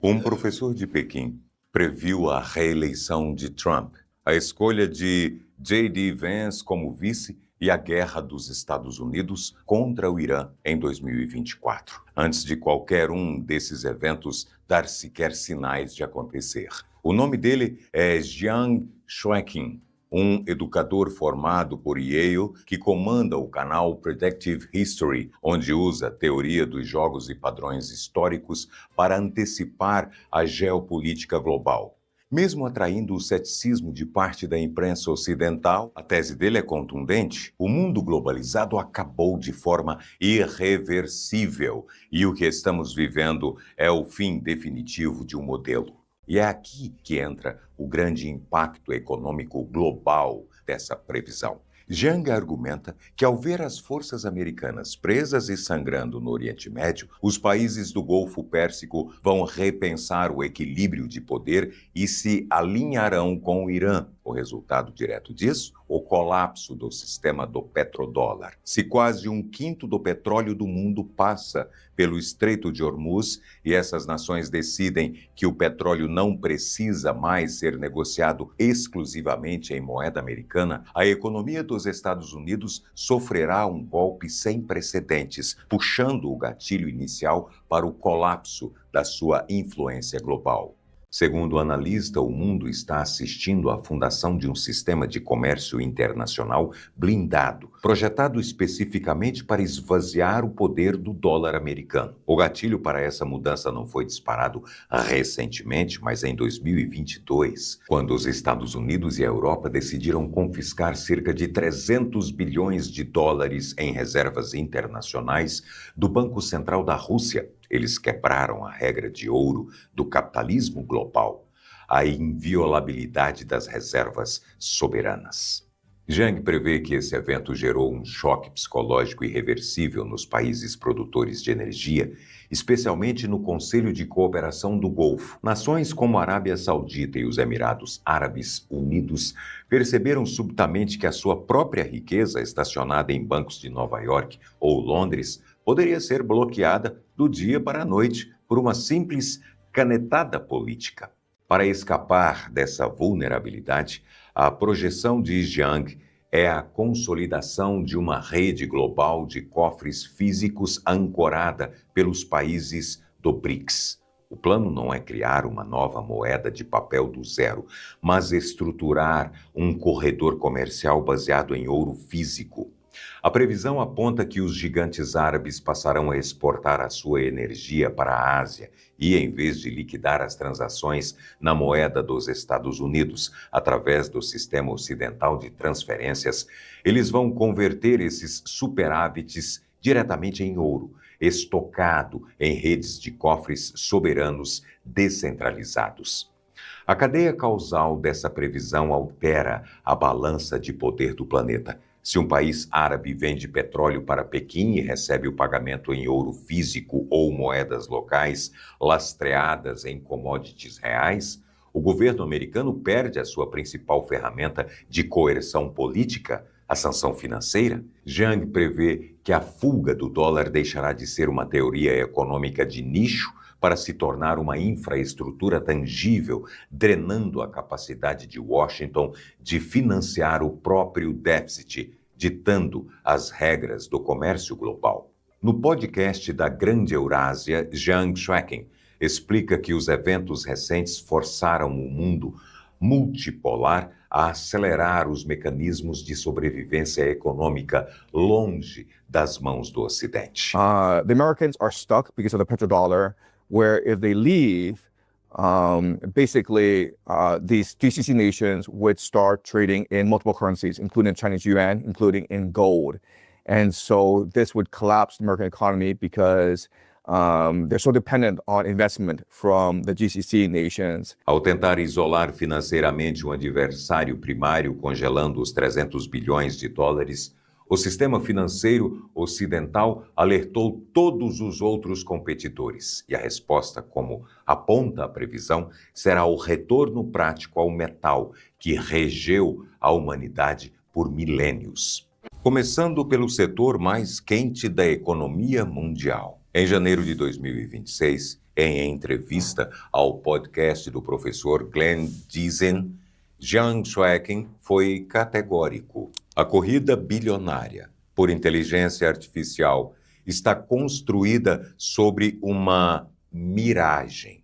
Um professor de Pequim previu a reeleição de Trump, a escolha de J.D. Vance como vice e a guerra dos Estados Unidos contra o Irã em 2024, antes de qualquer um desses eventos dar sequer sinais de acontecer. O nome dele é Zhang Shueqin, um educador formado por Yale que comanda o canal Predictive History, onde usa a teoria dos jogos e padrões históricos para antecipar a geopolítica global. Mesmo atraindo o ceticismo de parte da imprensa ocidental, a tese dele é contundente. O mundo globalizado acabou de forma irreversível e o que estamos vivendo é o fim definitivo de um modelo. E é aqui que entra o grande impacto econômico global dessa previsão. Zhang argumenta que, ao ver as forças americanas presas e sangrando no Oriente Médio, os países do Golfo Pérsico vão repensar o equilíbrio de poder e se alinharão com o Irã. O resultado direto disso? O colapso do sistema do petrodólar. Se quase 1/5 do petróleo do mundo passa pelo Estreito de Hormuz e essas nações decidem que o petróleo não precisa mais ser negociado exclusivamente em moeda americana, a economia dos Estados Unidos sofrerá um golpe sem precedentes, puxando o gatilho inicial para o colapso da sua influência global. Segundo o analista, o mundo está assistindo à fundação de um sistema de comércio internacional blindado, projetado especificamente para esvaziar o poder do dólar americano. O gatilho para essa mudança não foi disparado recentemente, mas em 2022, quando os Estados Unidos e a Europa decidiram confiscar cerca de 300 bilhões de dólares em reservas internacionais do Banco Central da Rússia. Eles quebraram a regra de ouro do capitalismo global, a inviolabilidade das reservas soberanas. Zhang prevê que esse evento gerou um choque psicológico irreversível nos países produtores de energia, especialmente no Conselho de Cooperação do Golfo. Nações como a Arábia Saudita e os Emirados Árabes Unidos perceberam subitamente que a sua própria riqueza, estacionada em bancos de Nova York ou Londres, poderia ser bloqueada do dia para a noite por uma simples canetada política. Para escapar dessa vulnerabilidade, a projeção de Zhang é a consolidação de uma rede global de cofres físicos ancorada pelos países do BRICS. O plano não é criar uma nova moeda de papel do zero, mas estruturar um corredor comercial baseado em ouro físico. A previsão aponta que os gigantes árabes passarão a exportar a sua energia para a Ásia e, em vez de liquidar as transações na moeda dos Estados Unidos, através do sistema ocidental de transferências, eles vão converter esses superávites diretamente em ouro, estocado em redes de cofres soberanos descentralizados. A cadeia causal dessa previsão altera a balança de poder do planeta. Se um país árabe vende petróleo para Pequim e recebe o pagamento em ouro físico ou moedas locais lastreadas em commodities reais, o governo americano perde a sua principal ferramenta de coerção política, a sanção financeira. Zhang prevê que a fuga do dólar deixará de ser uma teoria econômica de nicho para se tornar uma infraestrutura tangível, drenando a capacidade de Washington de financiar o próprio déficit, ditando as regras do comércio global. No podcast da Grande Eurásia, Zhang Shueqin explica que os eventos recentes forçaram o mundo multipolar a acelerar os mecanismos de sobrevivência econômica longe das mãos do Ocidente. The Americans are stuck because of the petrodollar, where if they leave, these GCC nations would start trading in multiple currencies, including Chinese yuan, including in gold. And so this would collapse the American economy because they're so dependent on investment from the GCC nations. Ao tentar isolar financeiramente um adversário primário, congelando os 300 bilhões de dólares, o sistema financeiro ocidental alertou todos os outros competidores. E a resposta, como aponta a previsão, será o retorno prático ao metal que regeu a humanidade por milênios. Começando pelo setor mais quente da economia mundial. Em janeiro de 2026, Em entrevista ao podcast do professor Glenn Diesen, Jiang Shueqing foi categórico. A corrida bilionária por inteligência artificial está construída sobre uma miragem.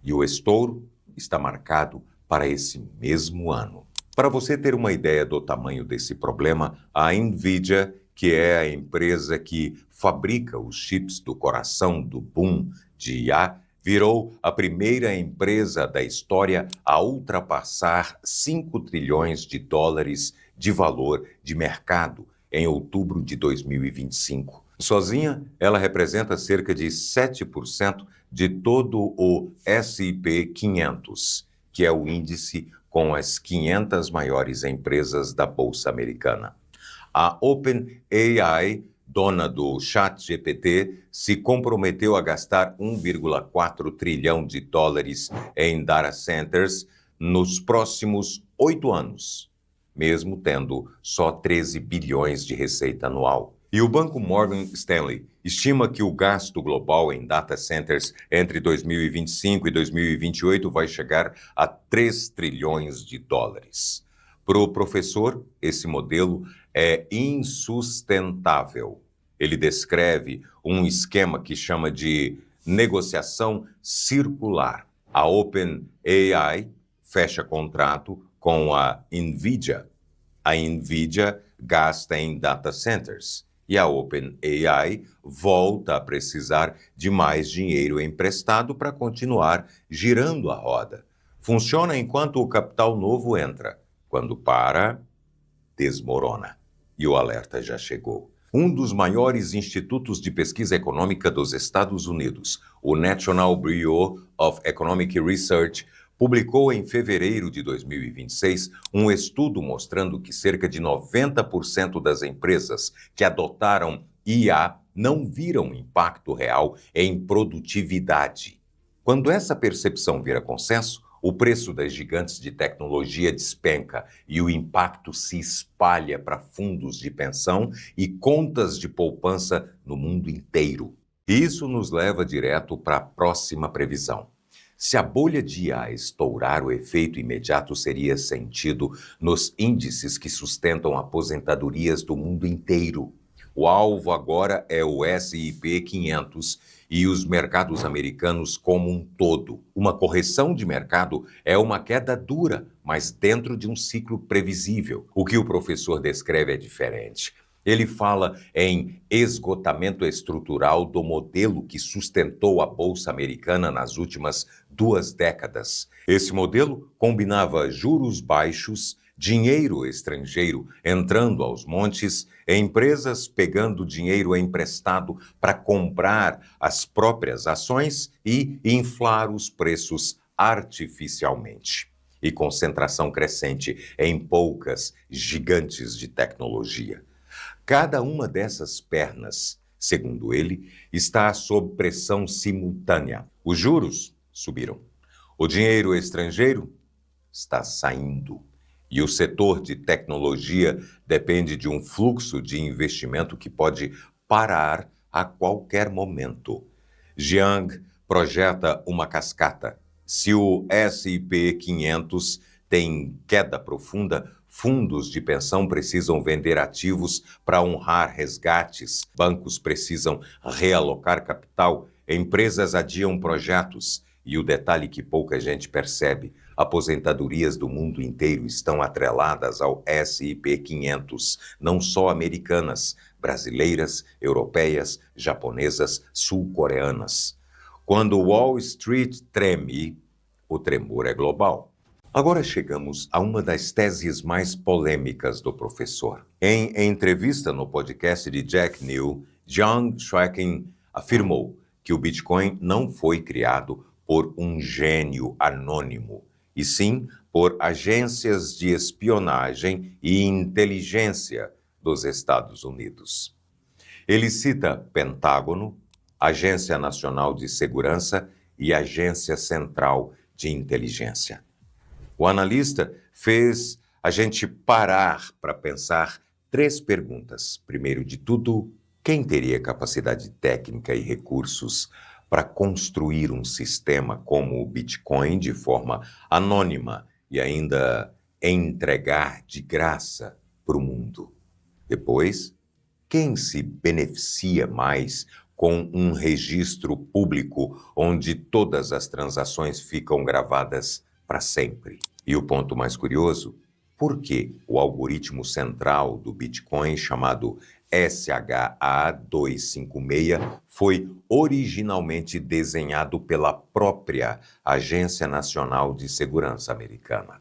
E o estouro está marcado para esse mesmo ano. Para você ter uma ideia do tamanho desse problema, a NVIDIA, que é a empresa que fabrica os chips do coração do boom de IA, virou a primeira empresa da história a ultrapassar 5 trilhões de dólares de valor de mercado em outubro de 2025. Sozinha, ela representa cerca de 7% de todo o S&P 500, que é o índice com as 500 maiores empresas da Bolsa Americana. A OpenAI, dona do ChatGPT, se comprometeu a gastar 1,4 trilhão de dólares em data centers nos próximos 8 anos, mesmo tendo só 13 bilhões de receita anual. E o banco Morgan Stanley estima que o gasto global em data centers entre 2025 e 2028 vai chegar a 3 trilhões de dólares. Para o professor, esse modelo é insustentável. Ele descreve um esquema que chama de negociação circular. A OpenAI fecha contrato com a NVIDIA. A NVIDIA gasta em data centers. E a OpenAI volta a precisar de mais dinheiro emprestado para continuar girando a roda. Funciona enquanto o capital novo entra. Quando para, desmorona. E o alerta já chegou. Um dos maiores institutos de pesquisa econômica dos Estados Unidos, o National Bureau of Economic Research, publicou em fevereiro de 2026 um estudo mostrando que cerca de 90% das empresas que adotaram IA não viram impacto real em produtividade. Quando essa percepção vira consenso, o preço das gigantes de tecnologia despenca e o impacto se espalha para fundos de pensão e contas de poupança no mundo inteiro. Isso nos leva direto para a próxima previsão. Se a bolha de IA estourar, o efeito imediato seria sentido nos índices que sustentam aposentadorias do mundo inteiro. O alvo agora é o S&P 500 e os mercados americanos como um todo. Uma correção de mercado é uma queda dura, mas dentro de um ciclo previsível. O que o professor descreve é diferente. Ele fala em esgotamento estrutural do modelo que sustentou a Bolsa Americana nas últimas 2 décadas. Esse modelo combinava juros baixos, dinheiro estrangeiro entrando aos montes, empresas pegando dinheiro emprestado para comprar as próprias ações e inflar os preços artificialmente. E concentração crescente em poucas gigantes de tecnologia. Cada uma dessas pernas, segundo ele, está sob pressão simultânea. Os juros subiram. O dinheiro estrangeiro está saindo. E o setor de tecnologia depende de um fluxo de investimento que pode parar a qualquer momento. Jiang projeta uma cascata. Se o S&P 500 tem queda profunda, fundos de pensão precisam vender ativos para honrar resgates, bancos precisam realocar capital, empresas adiam projetos. E o detalhe que pouca gente percebe, aposentadorias do mundo inteiro estão atreladas ao S&P 500, não só americanas, brasileiras, europeias, japonesas, sul-coreanas. Quando Wall Street treme, o tremor é global. Agora chegamos a uma das teses mais polêmicas do professor. Em entrevista no podcast de Jack New, Jiang Shueqing afirmou que o Bitcoin não foi criado por um gênio anônimo, e sim por agências de espionagem e inteligência dos Estados Unidos. Ele cita Pentágono, Agência Nacional de Segurança e Agência Central de Inteligência. O analista fez a gente parar para pensar 3 perguntas. Primeiro de tudo, quem teria capacidade técnica e recursos para construir um sistema como o Bitcoin de forma anônima e ainda entregar de graça para o mundo. Depois, quem se beneficia mais com um registro público onde todas as transações ficam gravadas para sempre? E o ponto mais curioso, por que o algoritmo central do Bitcoin, chamado SHA-256, foi originalmente desenhado pela própria Agência Nacional de Segurança Americana?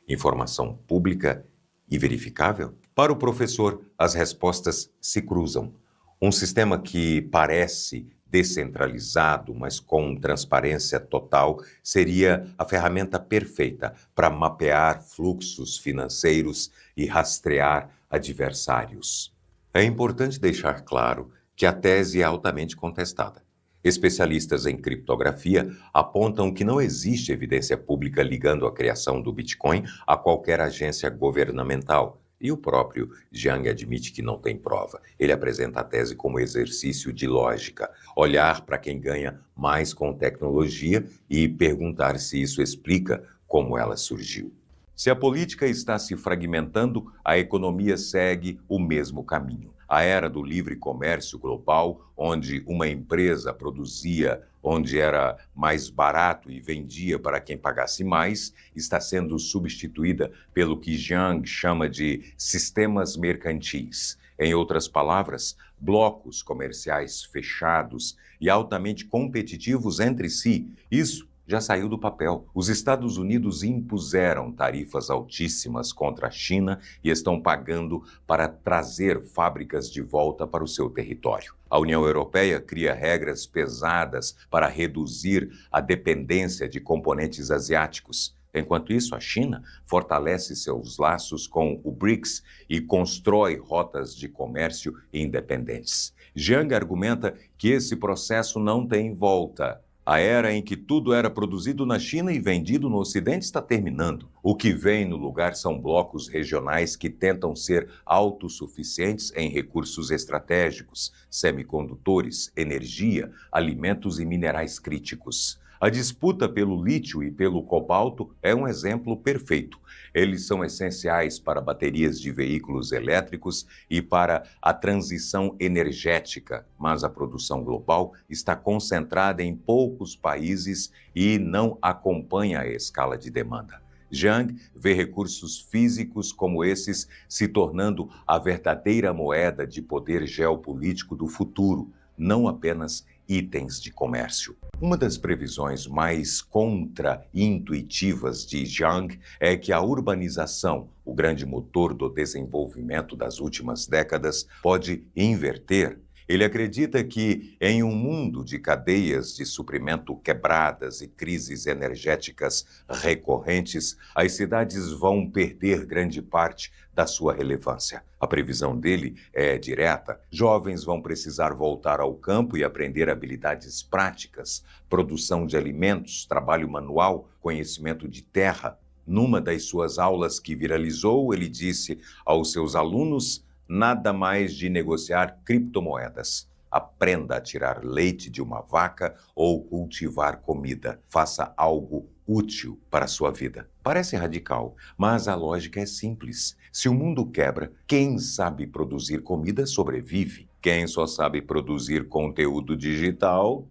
Informação pública e verificável? Para o professor, as respostas se cruzam. Um sistema que parece descentralizado, mas com transparência total, seria a ferramenta perfeita para mapear fluxos financeiros e rastrear adversários. É importante deixar claro que a tese é altamente contestada. Especialistas em criptografia apontam que não existe evidência pública ligando a criação do Bitcoin a qualquer agência governamental. E o próprio Jiang admite que não tem prova. Ele apresenta a tese como exercício de lógica, olhar para quem ganha mais com tecnologia e perguntar se isso explica como ela surgiu. Se a política está se fragmentando, a economia segue o mesmo caminho. A era do livre comércio global, onde uma empresa produzia onde era mais barato e vendia para quem pagasse mais, está sendo substituída pelo que Jiang chama de sistemas mercantis. Em outras palavras, blocos comerciais fechados e altamente competitivos entre si. Isso já saiu do papel. Os Estados Unidos impuseram tarifas altíssimas contra a China e estão pagando para trazer fábricas de volta para o seu território. A União Europeia cria regras pesadas para reduzir a dependência de componentes asiáticos. Enquanto isso, a China fortalece seus laços com o BRICS e constrói rotas de comércio independentes. Jiang argumenta que esse processo não tem volta. A era em que tudo era produzido na China e vendido no Ocidente está terminando. O que vem no lugar são blocos regionais que tentam ser autossuficientes em recursos estratégicos, semicondutores, energia, alimentos e minerais críticos. A disputa pelo lítio e pelo cobalto é um exemplo perfeito. Eles são essenciais para baterias de veículos elétricos e para a transição energética, mas a produção global está concentrada em poucos países e não acompanha a escala de demanda. Jiang vê recursos físicos como esses se tornando a verdadeira moeda de poder geopolítico do futuro, não apenas itens de comércio. Uma das previsões mais contra-intuitivas de Jiang é que a urbanização, o grande motor do desenvolvimento das últimas décadas, pode inverter. Ele acredita que, em um mundo de cadeias de suprimento quebradas e crises energéticas recorrentes, as cidades vão perder grande parte da sua relevância. A previsão dele é direta. Jovens vão precisar voltar ao campo e aprender habilidades práticas, produção de alimentos, trabalho manual, conhecimento de terra. Numa das suas aulas que viralizou, ele disse aos seus alunos: nada mais de negociar criptomoedas. Aprenda a tirar leite de uma vaca ou cultivar comida. Faça algo útil para a sua vida. Parece radical, mas a lógica é simples. Se o mundo quebra, quem sabe produzir comida sobrevive. Quem só sabe produzir conteúdo digital...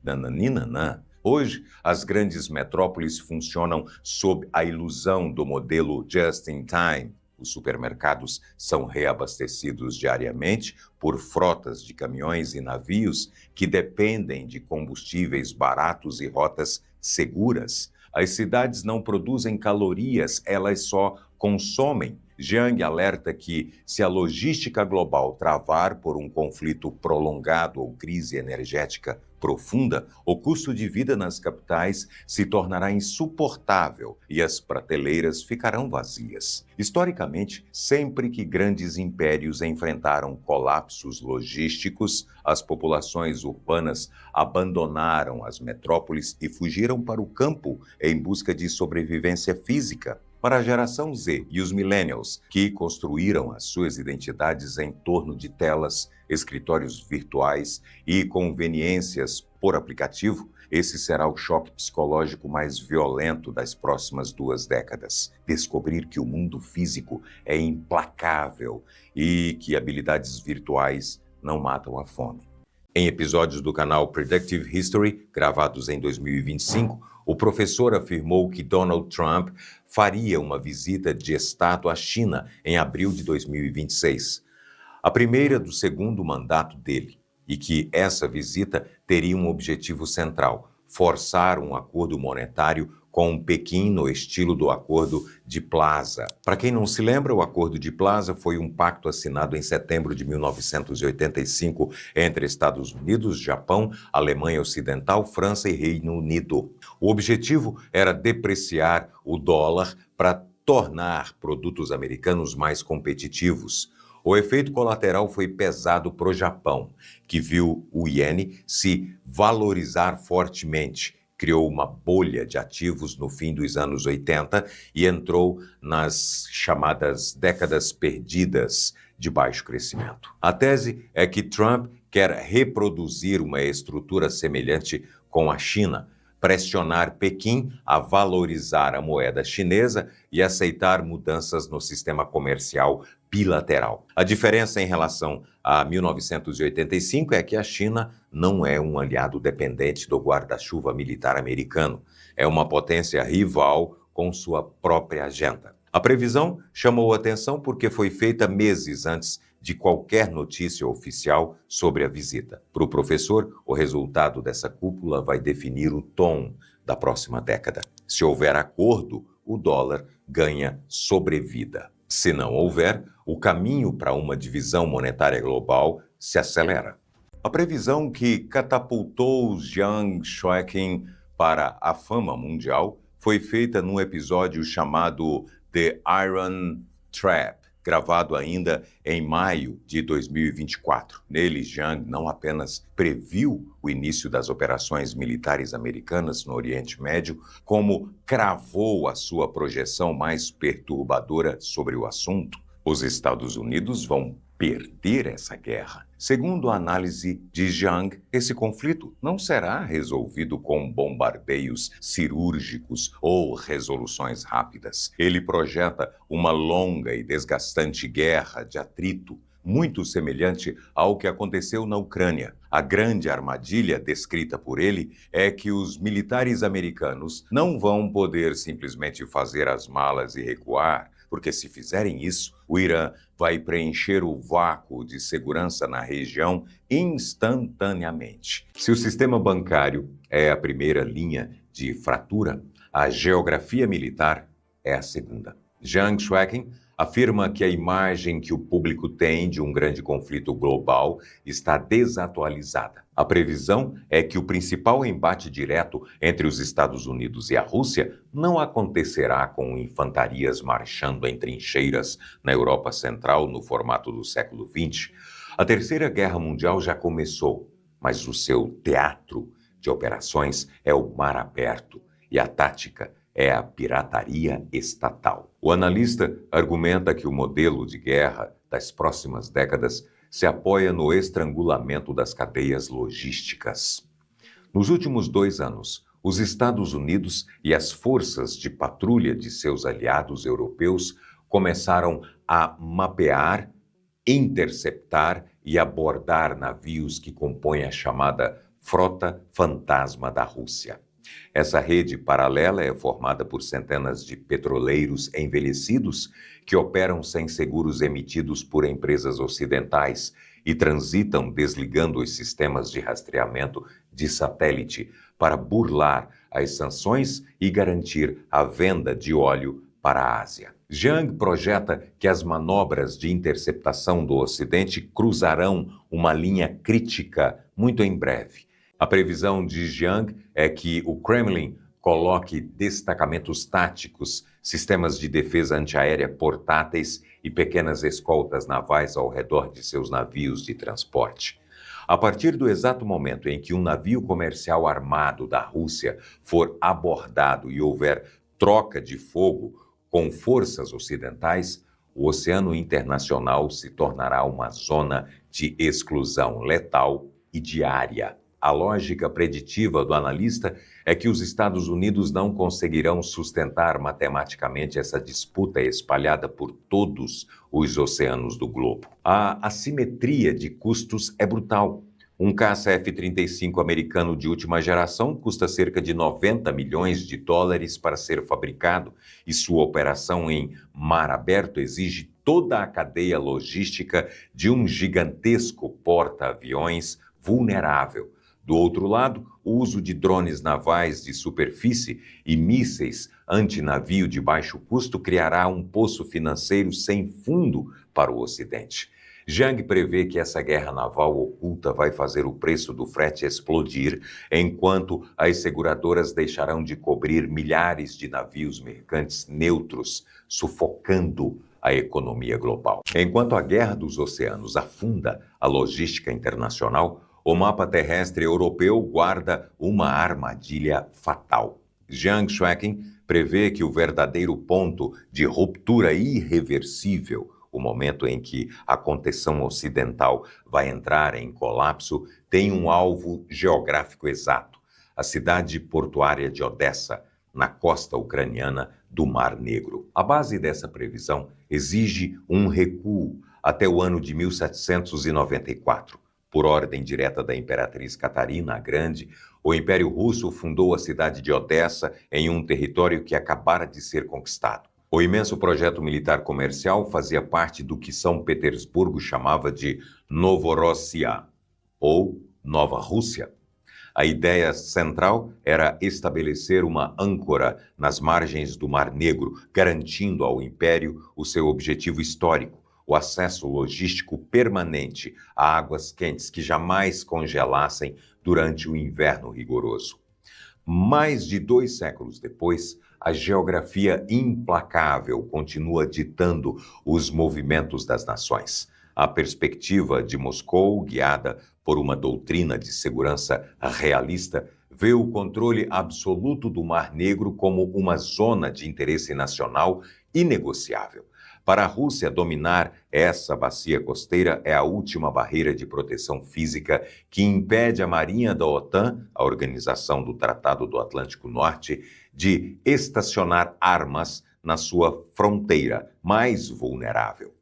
Nananinanã. Hoje, as grandes metrópoles funcionam sob a ilusão do modelo just-in-time. Os supermercados são reabastecidos diariamente por frotas de caminhões e navios que dependem de combustíveis baratos e rotas seguras. As cidades não produzem calorias, elas só consomem. Jiang alerta que, se a logística global travar por um conflito prolongado ou crise energética profunda, o custo de vida nas capitais se tornará insuportável e as prateleiras ficarão vazias. Historicamente, sempre que grandes impérios enfrentaram colapsos logísticos, as populações urbanas abandonaram as metrópoles e fugiram para o campo em busca de sobrevivência física. Para a geração Z e os millennials, que construíram as suas identidades em torno de telas, escritórios virtuais e conveniências por aplicativo, esse será o choque psicológico mais violento das próximas 2 décadas. Descobrir que o mundo físico é implacável e que habilidades virtuais não matam a fome. Em episódios do canal Predictive History, gravados em 2025, o professor afirmou que Donald Trump faria uma visita de Estado à China em abril de 2026, a primeira do segundo mandato dele, e que essa visita teria um objetivo central: forçar um acordo monetário com Pequim no estilo do Acordo de Plaza. Para quem não se lembra, o Acordo de Plaza foi um pacto assinado em setembro de 1985 entre Estados Unidos, Japão, Alemanha Ocidental, França e Reino Unido. O objetivo era depreciar o dólar para tornar produtos americanos mais competitivos. O efeito colateral foi pesado para o Japão, que viu o iene se valorizar fortemente, criou uma bolha de ativos no fim dos anos 80 e entrou nas chamadas décadas perdidas de baixo crescimento. A tese é que Trump quer reproduzir uma estrutura semelhante com a China, pressionar Pequim a valorizar a moeda chinesa e aceitar mudanças no sistema comercial bilateral. A diferença em relação a 1985 é que a China não é um aliado dependente do guarda-chuva militar americano. É uma potência rival com sua própria agenda. A previsão chamou atenção porque foi feita meses antes de qualquer notícia oficial sobre a visita. Para o professor, o resultado dessa cúpula vai definir o tom da próxima década. Se houver acordo, o dólar ganha sobrevida. Se não houver, o caminho para uma divisão monetária global se acelera. A previsão que catapultou Zhang Shueqing para a fama mundial foi feita num episódio chamado The Iron Trap, gravado ainda em maio de 2024. Nele, Zhang não apenas previu o início das operações militares americanas no Oriente Médio, como cravou a sua projeção mais perturbadora sobre o assunto: os Estados Unidos vão perder essa guerra. Segundo a análise de Zhang, esse conflito não será resolvido com bombardeios cirúrgicos ou resoluções rápidas. Ele projeta uma longa e desgastante guerra de atrito, muito semelhante ao que aconteceu na Ucrânia. A grande armadilha descrita por ele é que os militares americanos não vão poder simplesmente fazer as malas e recuar, porque se fizerem isso, o Irã vai preencher o vácuo de segurança na região instantaneamente. Se o sistema bancário é a primeira linha de fratura, a geografia militar é a segunda. Zhang Shueqing afirma que a imagem que o público tem de um grande conflito global está desatualizada. A previsão é que o principal embate direto entre os Estados Unidos e a Rússia não acontecerá com infantarias marchando em trincheiras na Europa Central no formato do século XX. A Terceira Guerra Mundial já começou, mas o seu teatro de operações é o mar aberto e a tática é a pirataria estatal. O analista argumenta que o modelo de guerra das próximas décadas se apoia no estrangulamento das cadeias logísticas. Nos últimos 2 anos, os Estados Unidos e as forças de patrulha de seus aliados europeus começaram a mapear, interceptar e abordar navios que compõem a chamada Frota Fantasma da Rússia. Essa rede paralela é formada por centenas de petroleiros envelhecidos que operam sem seguros emitidos por empresas ocidentais e transitam desligando os sistemas de rastreamento de satélite para burlar as sanções e garantir a venda de óleo para a Ásia. Zhang projeta que as manobras de interceptação do Ocidente cruzarão uma linha crítica muito em breve. A previsão de Zhang é que o Kremlin coloque destacamentos táticos, sistemas de defesa antiaérea portáteis e pequenas escoltas navais ao redor de seus navios de transporte. A partir do exato momento em que um navio comercial armado da Rússia for abordado e houver troca de fogo Com forças ocidentais, o Oceano Internacional se tornará uma zona de exclusão letal e diária. A lógica preditiva do analista é que os Estados Unidos não conseguirão sustentar matematicamente essa disputa espalhada por todos os oceanos do globo. A assimetria de custos é brutal. Um caça F-35 americano de última geração custa cerca de 90 milhões de dólares para ser fabricado e sua operação em mar aberto exige toda a cadeia logística de um gigantesco porta-aviões vulnerável. Do outro lado, o uso de drones navais de superfície e mísseis antinavio de baixo custo criará um poço financeiro sem fundo para o Ocidente. Zhang prevê que essa guerra naval oculta vai fazer o preço do frete explodir, enquanto as seguradoras deixarão de cobrir milhares de navios mercantes neutros, sufocando a economia global. Enquanto a guerra dos oceanos afunda a logística internacional, o mapa terrestre europeu guarda uma armadilha fatal. Zhang Xueqin prevê que o verdadeiro ponto de ruptura irreversível, o momento em que a contenção ocidental vai entrar em colapso, tem um alvo geográfico exato: a cidade portuária de Odessa, na costa ucraniana do Mar Negro. A base dessa previsão exige um recuo até o ano de 1794. Por ordem direta da imperatriz Catarina a Grande, o Império Russo fundou a cidade de Odessa em um território que acabara de ser conquistado. O imenso projeto militar comercial fazia parte do que São Petersburgo chamava de Novorossiya, ou Nova Rússia. A ideia central era estabelecer uma âncora nas margens do Mar Negro, garantindo ao Império o seu objetivo histórico: o acesso logístico permanente a águas quentes que jamais congelassem durante o inverno rigoroso. Mais de 2 séculos depois, a geografia implacável continua ditando os movimentos das nações. A perspectiva de Moscou, guiada por uma doutrina de segurança realista, vê o controle absoluto do Mar Negro como uma zona de interesse nacional inegociável. Para a Rússia, dominar essa bacia costeira é a última barreira de proteção física que impede a Marinha da OTAN, a Organização do Tratado do Atlântico Norte, de estacionar armas na sua fronteira mais vulnerável.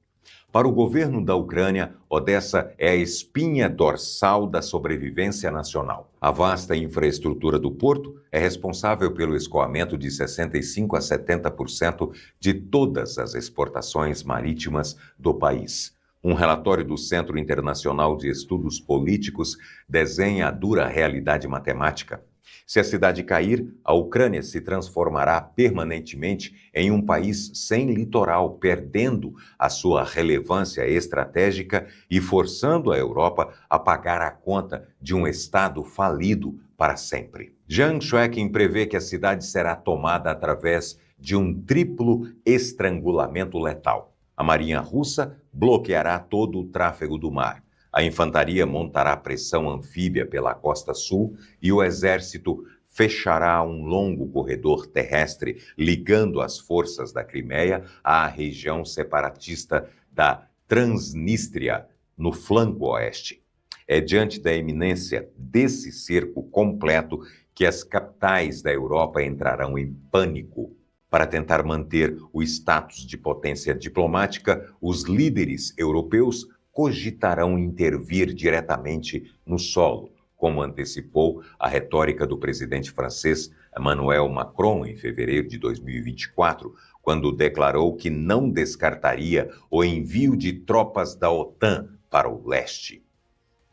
Para o governo da Ucrânia, Odessa é a espinha dorsal da sobrevivência nacional. A vasta infraestrutura do porto é responsável pelo escoamento de 65% a 70% de todas as exportações marítimas do país. Um relatório do Centro Internacional de Estudos Políticos desenha a dura realidade matemática. Se a cidade cair, a Ucrânia se transformará permanentemente em um país sem litoral, perdendo a sua relevância estratégica e forçando a Europa a pagar a conta de um Estado falido para sempre. Zhang Xueqin prevê que a cidade será tomada através de um triplo estrangulamento letal. A Marinha Russa bloqueará todo o tráfego do mar. A infantaria montará pressão anfíbia pela costa sul e o exército fechará um longo corredor terrestre ligando as forças da Crimeia à região separatista da Transnistria, no flanco oeste. É diante da iminência desse cerco completo que as capitais da Europa entrarão em pânico. Para tentar manter o status de potência diplomática, os líderes europeus cogitarão intervir diretamente no solo, como antecipou a retórica do presidente francês Emmanuel Macron em fevereiro de 2024, quando declarou que não descartaria o envio de tropas da OTAN para o leste.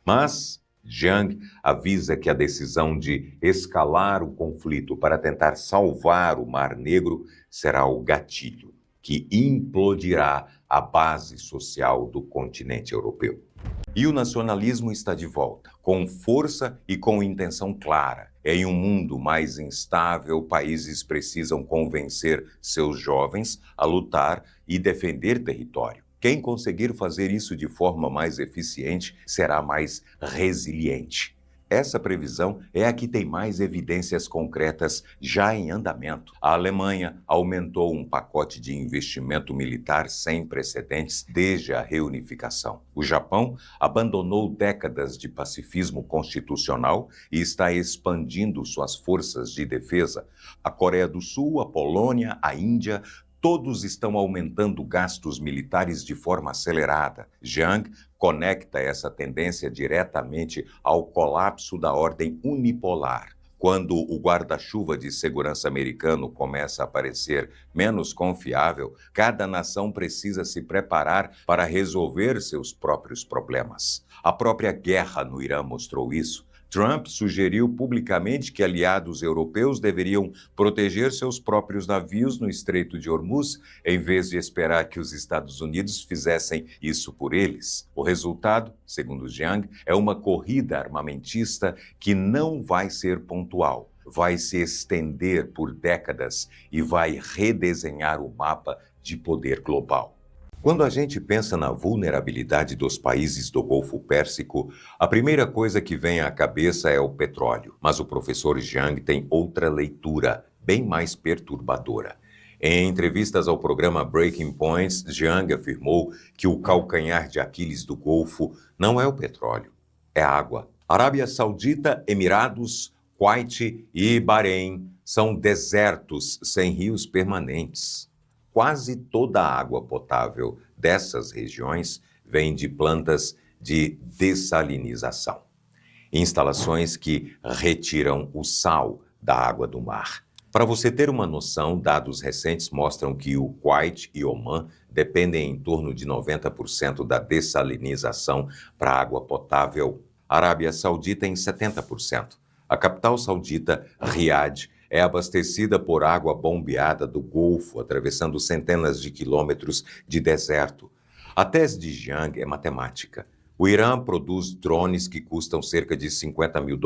Mas Zhang avisa que a decisão de escalar o conflito para tentar salvar o Mar Negro será o gatilho que implodirá a base social do continente europeu. E o nacionalismo está de volta, com força e com intenção clara. Em um mundo mais instável, países precisam convencer seus jovens a lutar e defender território. Quem conseguir fazer isso de forma mais eficiente será mais resiliente. Essa previsão é a que tem mais evidências concretas já em andamento. A Alemanha aumentou um pacote de investimento militar sem precedentes desde a reunificação. O Japão abandonou décadas de pacifismo constitucional e está expandindo suas forças de defesa. A Coreia do Sul, a Polônia, a Índia, todos estão aumentando gastos militares de forma acelerada. Jiang conecta essa tendência diretamente ao colapso da ordem unipolar. Quando o guarda-chuva de segurança americano começa a parecer menos confiável, cada nação precisa se preparar para resolver seus próprios problemas. A própria guerra no Irã mostrou isso. Trump sugeriu publicamente que aliados europeus deveriam proteger seus próprios navios no Estreito de Hormuz, em vez de esperar que os Estados Unidos fizessem isso por eles. O resultado, segundo Jiang, é uma corrida armamentista que não vai ser pontual, vai se estender por décadas e vai redesenhar o mapa de poder global. Quando a gente pensa na vulnerabilidade dos países do Golfo Pérsico, a primeira coisa que vem à cabeça é o petróleo. Mas o professor Jiang tem outra leitura, bem mais perturbadora. Em entrevistas ao programa Breaking Points, Jiang afirmou que o calcanhar de Aquiles do Golfo não é o petróleo, é a água. Arábia Saudita, Emirados, Kuwait e Bahrein são desertos sem rios permanentes. Quase toda a água potável dessas regiões vem de plantas de dessalinização, instalações que retiram o sal da água do mar. Para você ter uma noção, dados recentes mostram que o Kuwait e Omã dependem em torno de 90% da dessalinização para água potável. A Arábia Saudita em 70%. A capital saudita, Riad, é abastecida por água bombeada do Golfo, atravessando centenas de quilômetros de deserto. A tese de Jiang é matemática. O Irã produz drones que custam cerca de $50 mil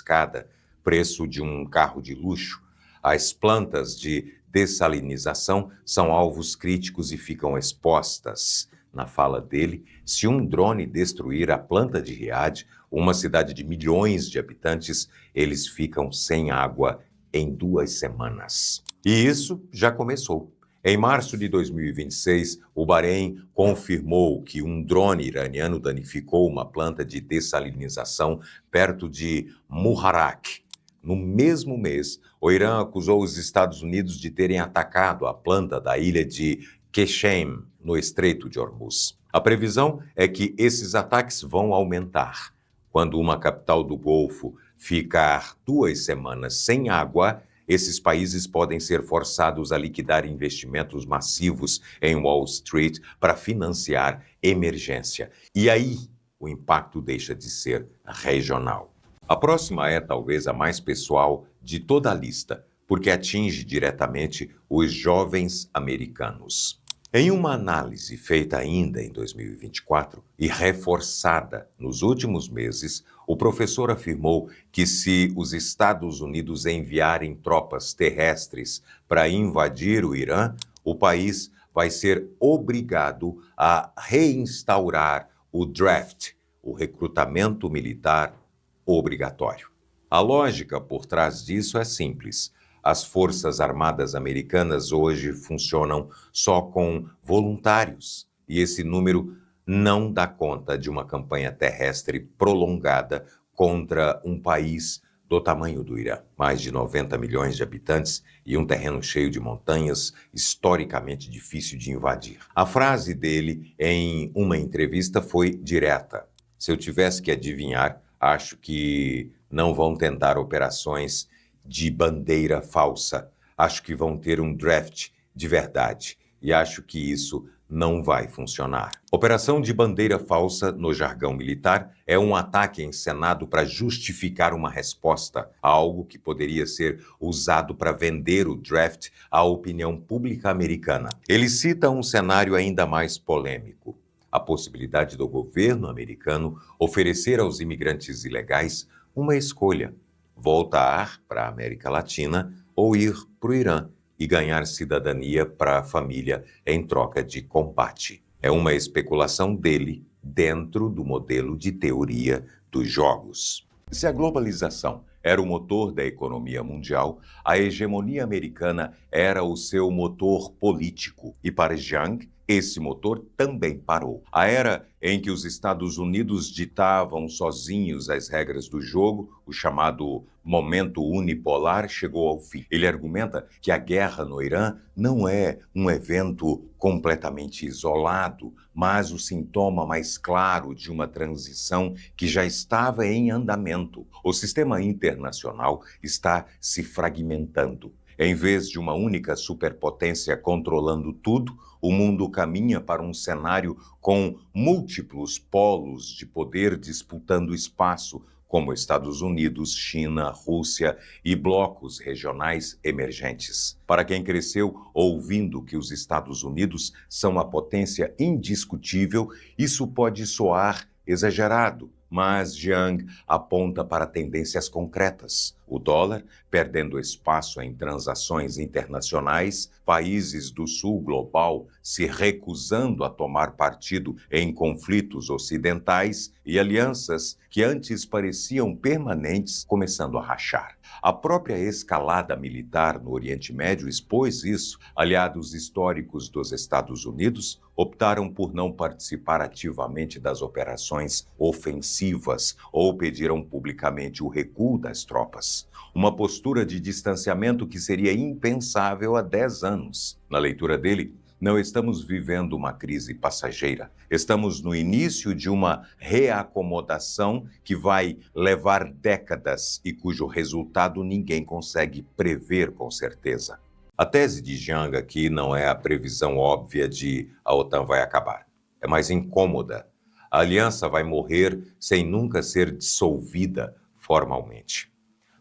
cada, preço de um carro de luxo. As plantas de dessalinização são alvos críticos e ficam expostas. Na fala dele, se um drone destruir a planta de Riad, uma cidade de milhões de habitantes, eles ficam sem água em 2 semanas. E isso já começou. Em março de 2026, o Bahrein confirmou que um drone iraniano danificou uma planta de dessalinização perto de Muharraq. No mesmo mês, o Irã acusou os Estados Unidos de terem atacado a planta da ilha de Qeshem, no Estreito de Hormuz. A previsão é que esses ataques vão aumentar. Quando uma capital do Golfo ficar 2 semanas sem água, esses países podem ser forçados a liquidar investimentos massivos em Wall Street para financiar emergência. E aí, o impacto deixa de ser regional. A próxima é talvez a mais pessoal de toda a lista, porque atinge diretamente os jovens americanos. Em uma análise feita ainda em 2024 e reforçada nos últimos meses, o professor afirmou que se os Estados Unidos enviarem tropas terrestres para invadir o Irã, o país vai ser obrigado a reinstaurar o draft, o recrutamento militar obrigatório. A lógica por trás disso é simples. As Forças Armadas Americanas hoje funcionam só com voluntários, e esse número não dá conta de uma campanha terrestre prolongada contra um país do tamanho do Irã. Mais de 90 milhões de habitantes e um terreno cheio de montanhas, historicamente difícil de invadir. A frase dele em uma entrevista foi direta. Se eu tivesse que adivinhar, acho que não vão tentar operações de bandeira falsa. Acho que vão ter um draft de verdade. E acho que isso não vai funcionar. Operação de bandeira falsa, no jargão militar, é um ataque encenado para justificar uma resposta a algo que poderia ser usado para vender o draft à opinião pública americana. Ele cita um cenário ainda mais polêmico: a possibilidade do governo americano oferecer aos imigrantes ilegais uma escolha: voltar para a América Latina ou ir para o Irã e ganhar cidadania para a família em troca de combate. É uma especulação dele dentro do modelo de teoria dos jogos. Se a globalização era o motor da economia mundial, a hegemonia americana era o seu motor político. E para Jiang, esse motor também parou. A era em que os Estados Unidos ditavam sozinhos as regras do jogo, o chamado momento unipolar, chegou ao fim. Ele argumenta que a guerra no Irã não é um evento completamente isolado, mas o sintoma mais claro de uma transição que já estava em andamento. O sistema internacional está se fragmentando. Em vez de uma única superpotência controlando tudo, o mundo caminha para um cenário com múltiplos polos de poder disputando espaço, como Estados Unidos, China, Rússia e blocos regionais emergentes. Para quem cresceu ouvindo que os Estados Unidos são a potência indiscutível, isso pode soar exagerado. Mas Jiang aponta para tendências concretas. O dólar perdendo espaço em transações internacionais, países do sul global se recusando a tomar partido em conflitos ocidentais e alianças que antes pareciam permanentes começando a rachar. A própria escalada militar no Oriente Médio expôs isso. Aliados históricos dos Estados Unidos optaram por não participar ativamente das operações ofensivas ou pediram publicamente o recuo das tropas. Uma postura de distanciamento que seria impensável há 10 anos. Na leitura dele, não estamos vivendo uma crise passageira. Estamos no início de uma reacomodação que vai levar décadas e cujo resultado ninguém consegue prever com certeza. A tese de Jiang aqui não é a previsão óbvia de a OTAN vai acabar. É mais incômoda. A aliança vai morrer sem nunca ser dissolvida formalmente.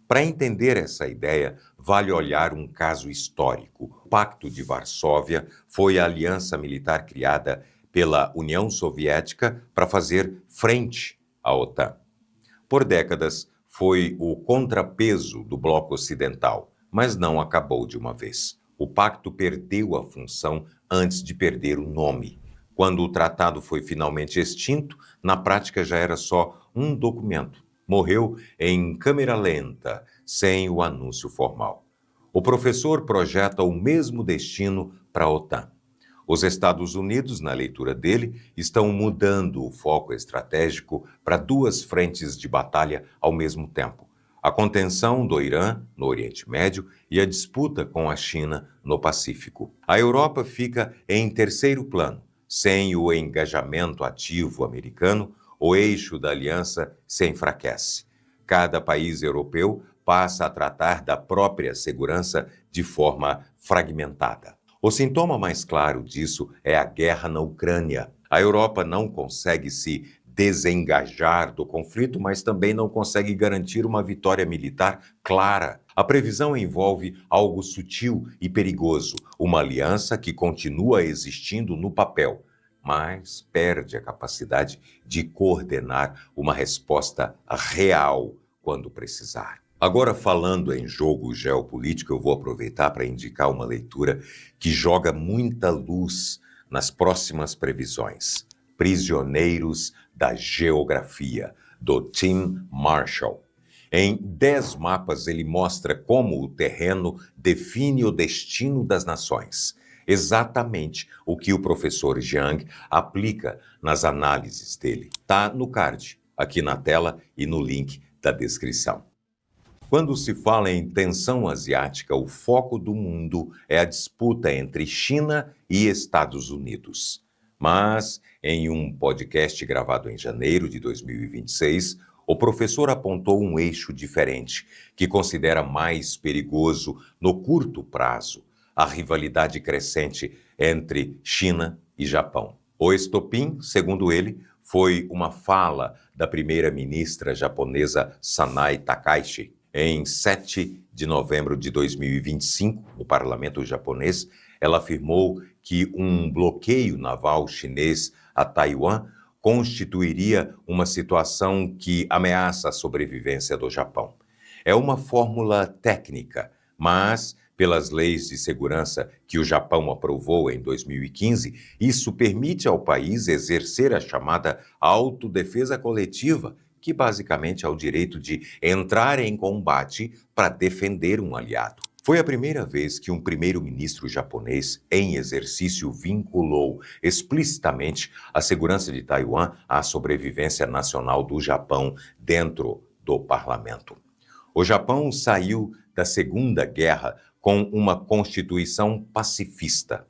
Para entender essa ideia, vale olhar um caso histórico. O Pacto de Varsóvia foi a aliança militar criada pela União Soviética para fazer frente à OTAN. Por décadas, foi o contrapeso do bloco ocidental, mas não acabou de uma vez. O pacto perdeu a função antes de perder o nome. Quando o tratado foi finalmente extinto, na prática já era só um documento. Morreu em câmera lenta, sem o anúncio formal. O professor projeta o mesmo destino para a OTAN. Os Estados Unidos, na leitura dele, estão mudando o foco estratégico para duas frentes de batalha ao mesmo tempo. A contenção do Irã, no Oriente Médio, e a disputa com a China, no Pacífico. A Europa fica em terceiro plano. Sem o engajamento ativo americano, o eixo da aliança se enfraquece. Cada país europeu passa a tratar da própria segurança de forma fragmentada. O sintoma mais claro disso é a guerra na Ucrânia. A Europa não consegue se desengajar do conflito, mas também não consegue garantir uma vitória militar clara. A previsão envolve algo sutil e perigoso, uma aliança que continua existindo no papel, mas perde a capacidade de coordenar uma resposta real quando precisar. Agora, falando em jogo geopolítico, eu vou aproveitar para indicar uma leitura que joga muita luz nas próximas previsões. Prisioneiros da Geografia, do Tim Marshall. Em 10 mapas, ele mostra como o terreno define o destino das nações. Exatamente o que o professor Jiang aplica nas análises dele. Está no card, aqui na tela e no link da descrição. Quando se fala em tensão asiática, o foco do mundo é a disputa entre China e Estados Unidos. Mas, em um podcast gravado em janeiro de 2026, o professor apontou um eixo diferente, que considera mais perigoso no curto prazo a rivalidade crescente entre China e Japão. O estopim, segundo ele, foi uma fala da primeira-ministra japonesa Sanae Takaichi. Em 7 de novembro de 2025, no parlamento japonês, ela afirmou que um bloqueio naval chinês a Taiwan constituiria uma situação que ameaça a sobrevivência do Japão. É uma fórmula técnica, mas, pelas leis de segurança que o Japão aprovou em 2015, isso permite ao país exercer a chamada autodefesa coletiva, que basicamente é o direito de entrar em combate para defender um aliado. Foi a primeira vez que um primeiro-ministro japonês, em exercício, vinculou explicitamente a segurança de Taiwan à sobrevivência nacional do Japão dentro do parlamento. O Japão saiu da Segunda Guerra com uma constituição pacifista.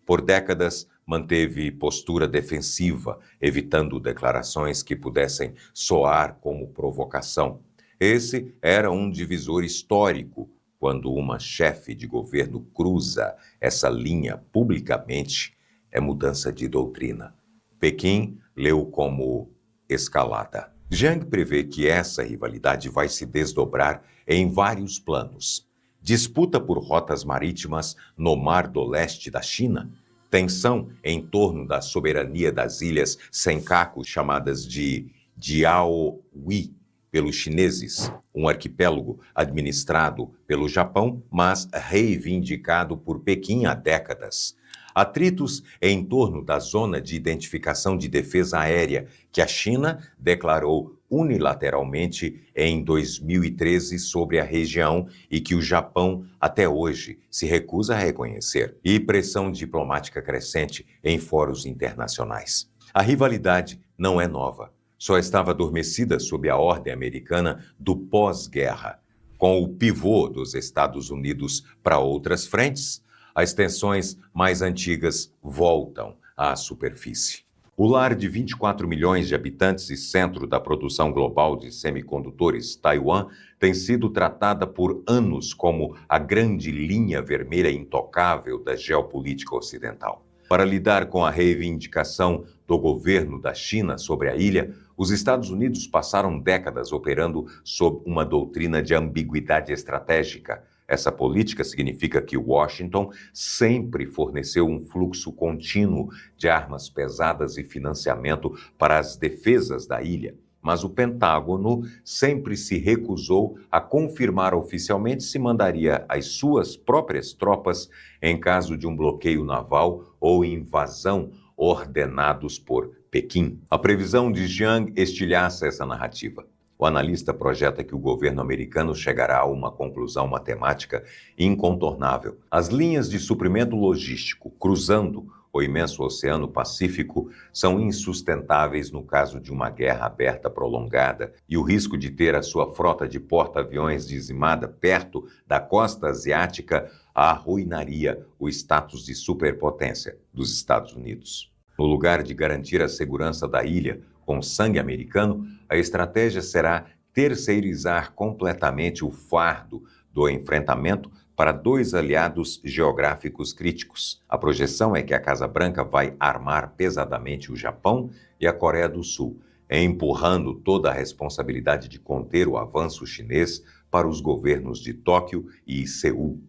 Por décadas, manteve postura defensiva, evitando declarações que pudessem soar como provocação. Esse era um divisor histórico quando uma chefe de governo cruza essa linha publicamente. É mudança de doutrina. Pequim leu como escalada. Jiang prevê que essa rivalidade vai se desdobrar em vários planos. Disputa por rotas marítimas no Mar do Leste da China, tensão em torno da soberania das ilhas Senkaku, chamadas de Diaoyu pelos chineses, um arquipélago administrado pelo Japão, mas reivindicado por Pequim há décadas. Atritos em torno da Zona de Identificação de Defesa Aérea, que a China declarou unilateralmente em 2013 sobre a região e que o Japão, até hoje, se recusa a reconhecer. E pressão diplomática crescente em fóruns internacionais. A rivalidade não é nova. Só estava adormecida sob a ordem americana do pós-guerra. Com o pivô dos Estados Unidos para outras frentes, as tensões mais antigas voltam à superfície. O lar de 24 milhões de habitantes e centro da produção global de semicondutores, Taiwan, tem sido tratada por anos como a grande linha vermelha intocável da geopolítica ocidental. Para lidar com a reivindicação do governo da China sobre a ilha, os Estados Unidos passaram décadas operando sob uma doutrina de ambiguidade estratégica. Essa política significa que Washington sempre forneceu um fluxo contínuo de armas pesadas e financiamento para as defesas da ilha, mas o Pentágono sempre se recusou a confirmar oficialmente se mandaria as suas próprias tropas em caso de um bloqueio naval ou invasão ordenados por Pequim. A previsão de Jiang estilhaça essa narrativa. O analista projeta que o governo americano chegará a uma conclusão matemática incontornável. As linhas de suprimento logístico cruzando o imenso Oceano Pacífico são insustentáveis no caso de uma guerra aberta prolongada, e o risco de ter a sua frota de porta-aviões dizimada perto da costa asiática arruinaria o status de superpotência dos Estados Unidos. No lugar de garantir a segurança da ilha com sangue americano, a estratégia será terceirizar completamente o fardo do enfrentamento para dois aliados geográficos críticos. A projeção é que a Casa Branca vai armar pesadamente o Japão e a Coreia do Sul, empurrando toda a responsabilidade de conter o avanço chinês para os governos de Tóquio e Seul.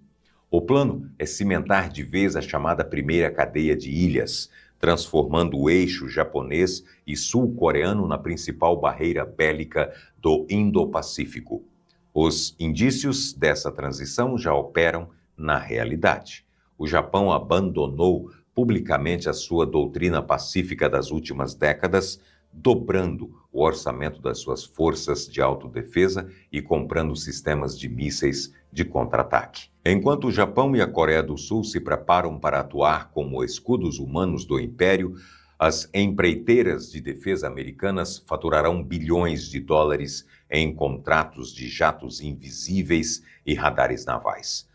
O plano é cimentar de vez a chamada primeira cadeia de ilhas, transformando o eixo japonês e sul-coreano na principal barreira bélica do Indo-Pacífico. Os indícios dessa transição já operam na realidade. O Japão abandonou publicamente a sua doutrina pacífica das últimas décadas, dobrando o orçamento das suas forças de autodefesa e comprando sistemas de mísseis de contra-ataque. Enquanto o Japão e a Coreia do Sul se preparam para atuar como escudos humanos do império, as empreiteiras de defesa americanas faturarão bilhões de dólares em contratos de jatos invisíveis e radares navais.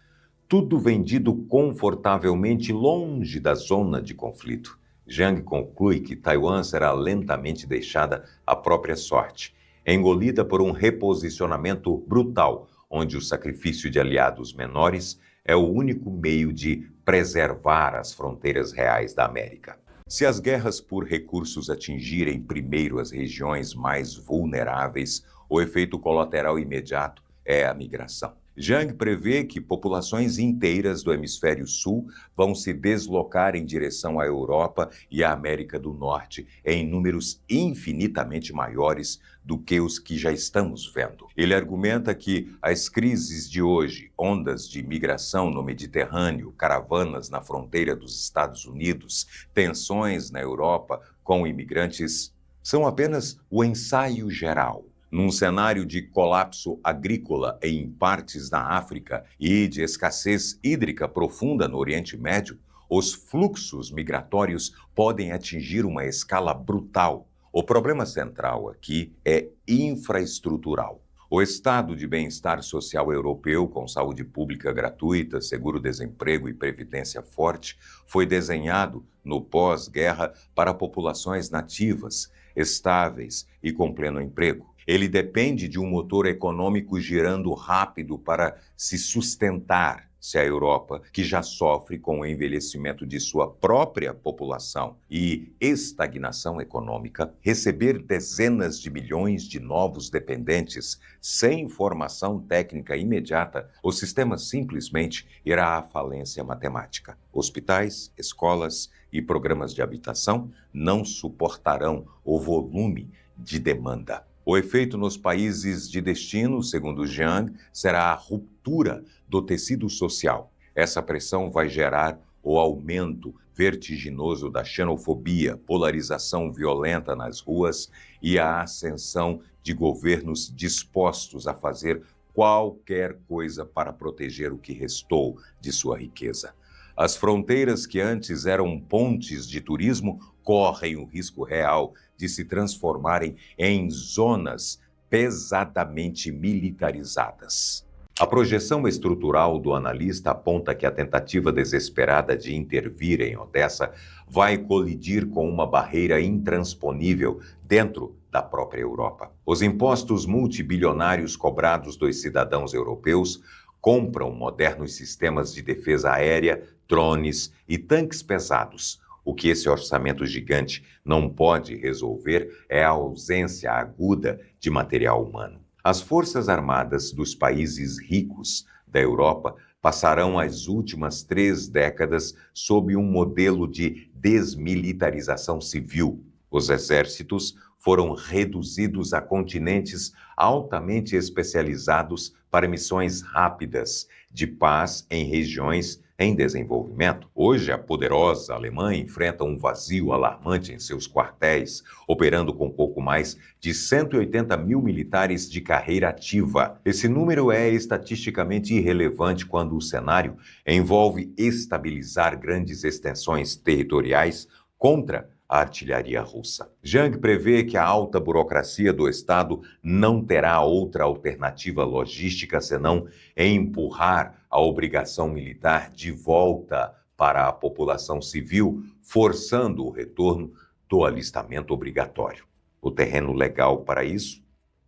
Tudo vendido confortavelmente longe da zona de conflito. Jiang conclui que Taiwan será lentamente deixada à própria sorte, engolida por um reposicionamento brutal, onde o sacrifício de aliados menores é o único meio de preservar as fronteiras reais da América. Se as guerras por recursos atingirem primeiro as regiões mais vulneráveis, o efeito colateral imediato é a migração. Jiang prevê que populações inteiras do hemisfério sul vão se deslocar em direção à Europa e à América do Norte em números infinitamente maiores do que os que já estamos vendo. Ele argumenta que as crises de hoje, ondas de migração no Mediterrâneo, caravanas na fronteira dos Estados Unidos, tensões na Europa com imigrantes, são apenas o ensaio geral. Num cenário de colapso agrícola em partes da África e de escassez hídrica profunda no Oriente Médio, os fluxos migratórios podem atingir uma escala brutal. O problema central aqui é infraestrutural. O estado de bem-estar social europeu, com saúde pública gratuita, seguro-desemprego e previdência forte, foi desenhado no pós-guerra para populações nativas, estáveis e com pleno emprego. Ele depende de um motor econômico girando rápido para se sustentar, se a Europa, que já sofre com o envelhecimento de sua própria população e estagnação econômica, receber dezenas de milhões de novos dependentes sem formação técnica imediata, o sistema simplesmente irá à falência matemática. Hospitais, escolas e programas de habitação não suportarão o volume de demanda. O efeito nos países de destino, segundo Jiang, será a ruptura do tecido social. Essa pressão vai gerar o aumento vertiginoso da xenofobia, polarização violenta nas ruas e a ascensão de governos dispostos a fazer qualquer coisa para proteger o que restou de sua riqueza. As fronteiras que antes eram pontes de turismo correm o risco real de se transformarem em zonas pesadamente militarizadas. A projeção estrutural do analista aponta que a tentativa desesperada de intervir em Odessa vai colidir com uma barreira intransponível dentro da própria Europa. Os impostos multibilionários cobrados dos cidadãos europeus compram modernos sistemas de defesa aérea, drones e tanques pesados. O que esse orçamento gigante não pode resolver é a ausência aguda de material humano. As forças armadas dos países ricos da Europa passarão as últimas 3 décadas sob um modelo de desmilitarização civil. Os exércitos foram reduzidos a continentes altamente especializados para missões rápidas de paz em regiões em desenvolvimento. Hoje, a poderosa Alemanha enfrenta um vazio alarmante em seus quartéis, operando com pouco mais de 180 mil militares de carreira ativa. Esse número é estatisticamente irrelevante quando o cenário envolve estabilizar grandes extensões territoriais contra a artilharia russa. Jiang prevê que a alta burocracia do Estado não terá outra alternativa logística senão empurrar a obrigação militar de volta para a população civil, forçando o retorno do alistamento obrigatório. O terreno legal para isso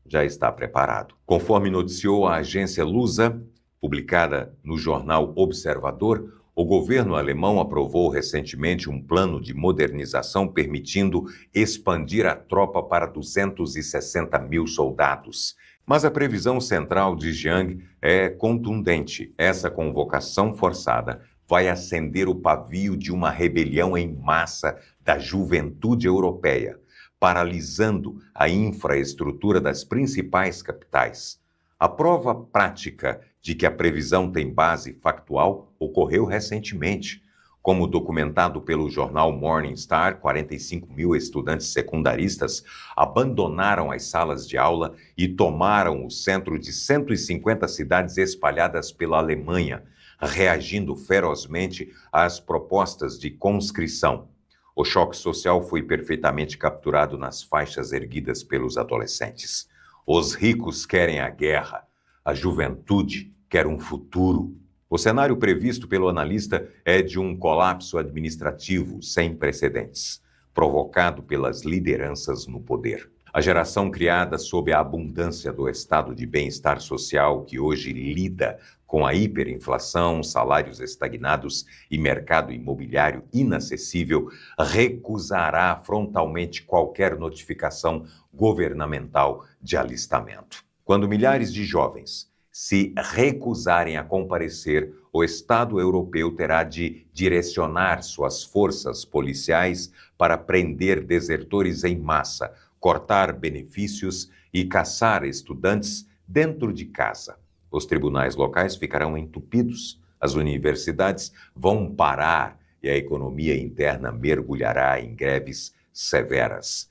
já está preparado. Conforme noticiou a agência Lusa, publicada no jornal Observador, o governo alemão aprovou recentemente um plano de modernização permitindo expandir a tropa para 260 mil soldados. Mas a previsão central de Jiang é contundente. Essa convocação forçada vai acender o pavio de uma rebelião em massa da juventude europeia, paralisando a infraestrutura das principais capitais. A prova prática de que a previsão tem base factual ocorreu recentemente. Como documentado pelo jornal Morning Star, 45 mil estudantes secundaristas abandonaram as salas de aula e tomaram o centro de 150 cidades espalhadas pela Alemanha, reagindo ferozmente às propostas de conscrição. O choque social foi perfeitamente capturado nas faixas erguidas pelos adolescentes. Os ricos querem a guerra, a juventude quer um futuro. O cenário previsto pelo analista é de um colapso administrativo sem precedentes, provocado pelas lideranças no poder. A geração criada sob a abundância do estado de bem-estar social que hoje lida com a hiperinflação, salários estagnados e mercado imobiliário inacessível, recusará frontalmente qualquer notificação governamental de alistamento. Quando milhares de jovens se recusarem a comparecer, o Estado europeu terá de direcionar suas forças policiais para prender desertores em massa, cortar benefícios e caçar estudantes dentro de casa. Os tribunais locais ficarão entupidos, as universidades vão parar e a economia interna mergulhará em greves severas.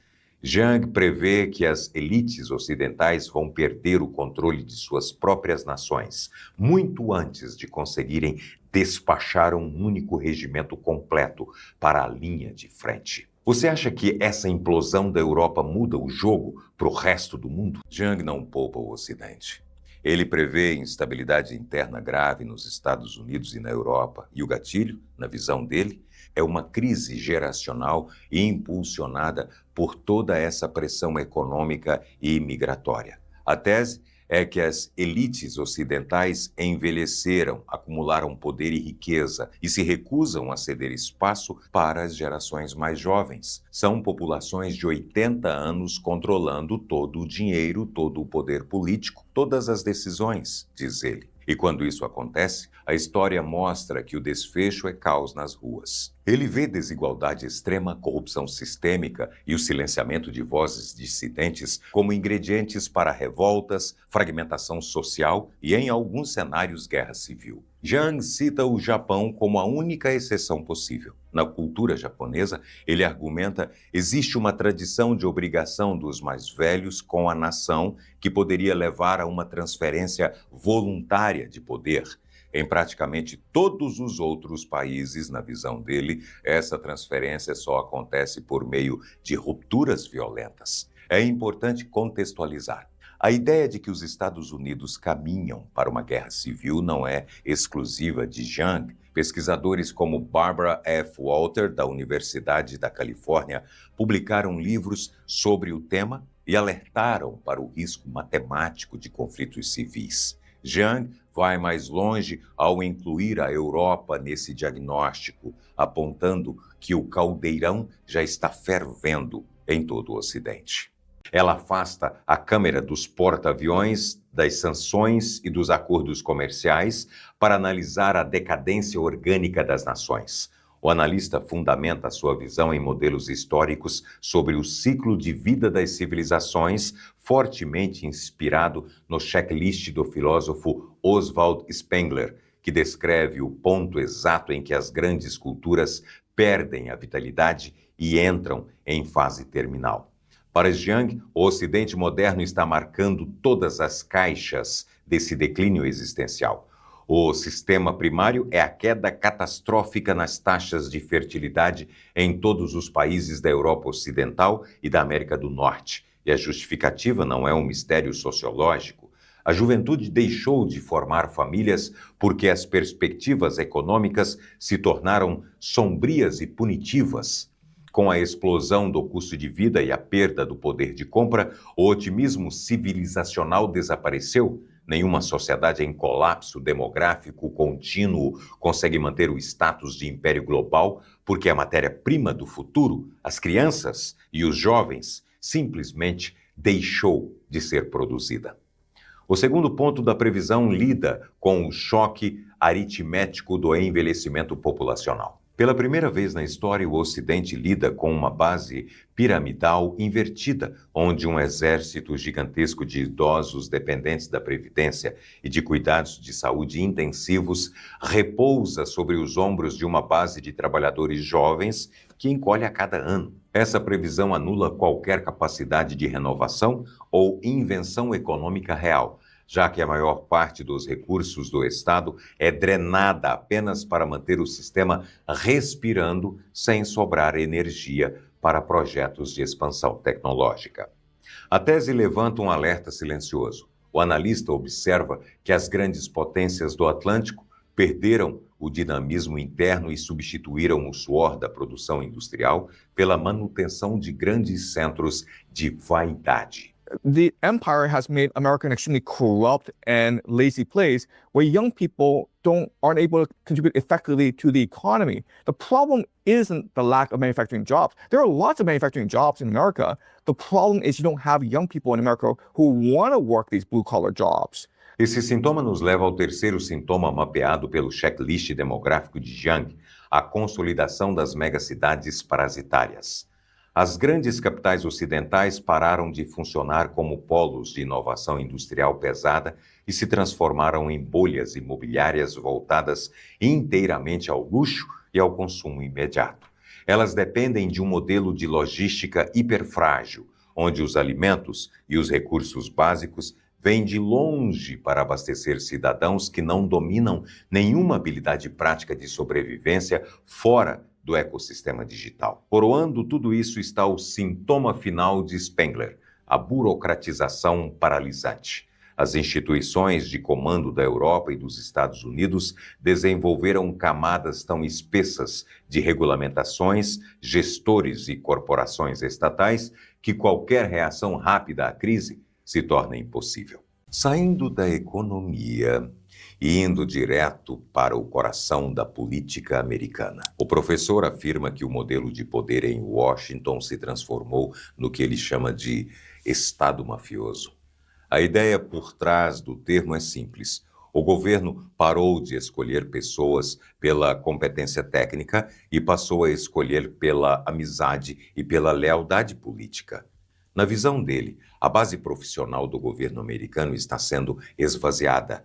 Jiang prevê que as elites ocidentais vão perder o controle de suas próprias nações, muito antes de conseguirem despachar um único regimento completo para a linha de frente. Você acha que essa implosão da Europa muda o jogo para o resto do mundo? Jiang não poupa o Ocidente. Ele prevê instabilidade interna grave nos Estados Unidos e na Europa, e o gatilho, na visão dele, é uma crise geracional impulsionada por toda essa pressão econômica e migratória. A tese é que as elites ocidentais envelheceram, acumularam poder e riqueza e se recusam a ceder espaço para as gerações mais jovens. São populações de 80 anos controlando todo o dinheiro, todo o poder político, todas as decisões, diz ele. E quando isso acontece, a história mostra que o desfecho é caos nas ruas. Ele vê desigualdade extrema, corrupção sistêmica e o silenciamento de vozes dissidentes como ingredientes para revoltas, fragmentação social e, em alguns cenários, guerra civil. Jiang cita o Japão como a única exceção possível. Na cultura japonesa, ele argumenta existe uma tradição de obrigação dos mais velhos com a nação que poderia levar a uma transferência voluntária de poder. Em praticamente todos os outros países, na visão dele, essa transferência só acontece por meio de rupturas violentas. É importante contextualizar. A ideia de que os Estados Unidos caminham para uma guerra civil não é exclusiva de Jiang. Pesquisadores como Barbara F. Walter, da Universidade da Califórnia, publicaram livros sobre o tema e alertaram para o risco matemático de conflitos civis. Jiang vai mais longe ao incluir a Europa nesse diagnóstico, apontando que o caldeirão já está fervendo em todo o Ocidente. Ela afasta a Câmara dos porta-aviões, das sanções e dos acordos comerciais para analisar a decadência orgânica das nações. O analista fundamenta sua visão em modelos históricos sobre o ciclo de vida das civilizações, fortemente inspirado no checklist do filósofo Oswald Spengler, que descreve o ponto exato em que as grandes culturas perdem a vitalidade e entram em fase terminal. Para Jiang, o Ocidente moderno está marcando todas as caixas desse declínio existencial. O sistema primário é a queda catastrófica nas taxas de fertilidade em todos os países da Europa Ocidental e da América do Norte. E a justificativa não é um mistério sociológico. A juventude deixou de formar famílias porque as perspectivas econômicas se tornaram sombrias e punitivas. Com a explosão do custo de vida e a perda do poder de compra, o otimismo civilizacional desapareceu. Nenhuma sociedade em colapso demográfico contínuo consegue manter o status de império global porque a matéria-prima do futuro, as crianças e os jovens, simplesmente deixou de ser produzida. O segundo ponto da previsão lida com o choque aritmético do envelhecimento populacional. Pela primeira vez na história, o Ocidente lida com uma base piramidal invertida, onde um exército gigantesco de idosos dependentes da previdência e de cuidados de saúde intensivos repousa sobre os ombros de uma base de trabalhadores jovens que encolhe a cada ano. Essa previsão anula qualquer capacidade de renovação ou invenção econômica real, já que a maior parte dos recursos do Estado é drenada apenas para manter o sistema respirando sem sobrar energia para projetos de expansão tecnológica. A tese levanta um alerta silencioso. O analista observa que as grandes potências do Atlântico perderam o dinamismo interno e substituíram o suor da produção industrial pela manutenção de grandes centros de vaidade. The empire has made America an extremely corrupt and lazy place where young people aren't able to contribute effectively to the economy. The problem isn't the lack of manufacturing jobs. There are lots of manufacturing jobs in America. The problem is you don't have young people in America who want to work these blue-collar jobs. Esse sintoma nos leva ao terceiro sintoma mapeado pelo checklist demográfico de Jiang, a consolidação das megacidades parasitárias. As grandes capitais ocidentais pararam de funcionar como polos de inovação industrial pesada e se transformaram em bolhas imobiliárias voltadas inteiramente ao luxo e ao consumo imediato. Elas dependem de um modelo de logística hiperfrágil, onde os alimentos e os recursos básicos vêm de longe para abastecer cidadãos que não dominam nenhuma habilidade prática de sobrevivência fora do ecossistema digital. Coroando tudo isso está o sintoma final de Spengler, a burocratização paralisante. As instituições de comando da Europa e dos Estados Unidos desenvolveram camadas tão espessas de regulamentações, gestores e corporações estatais que qualquer reação rápida à crise se torna impossível. Saindo da economia e indo direto para o coração da política americana. O professor afirma que o modelo de poder em Washington se transformou no que ele chama de Estado mafioso. A ideia por trás do termo é simples. O governo parou de escolher pessoas pela competência técnica e passou a escolher pela amizade e pela lealdade política. Na visão dele, a base profissional do governo americano está sendo esvaziada.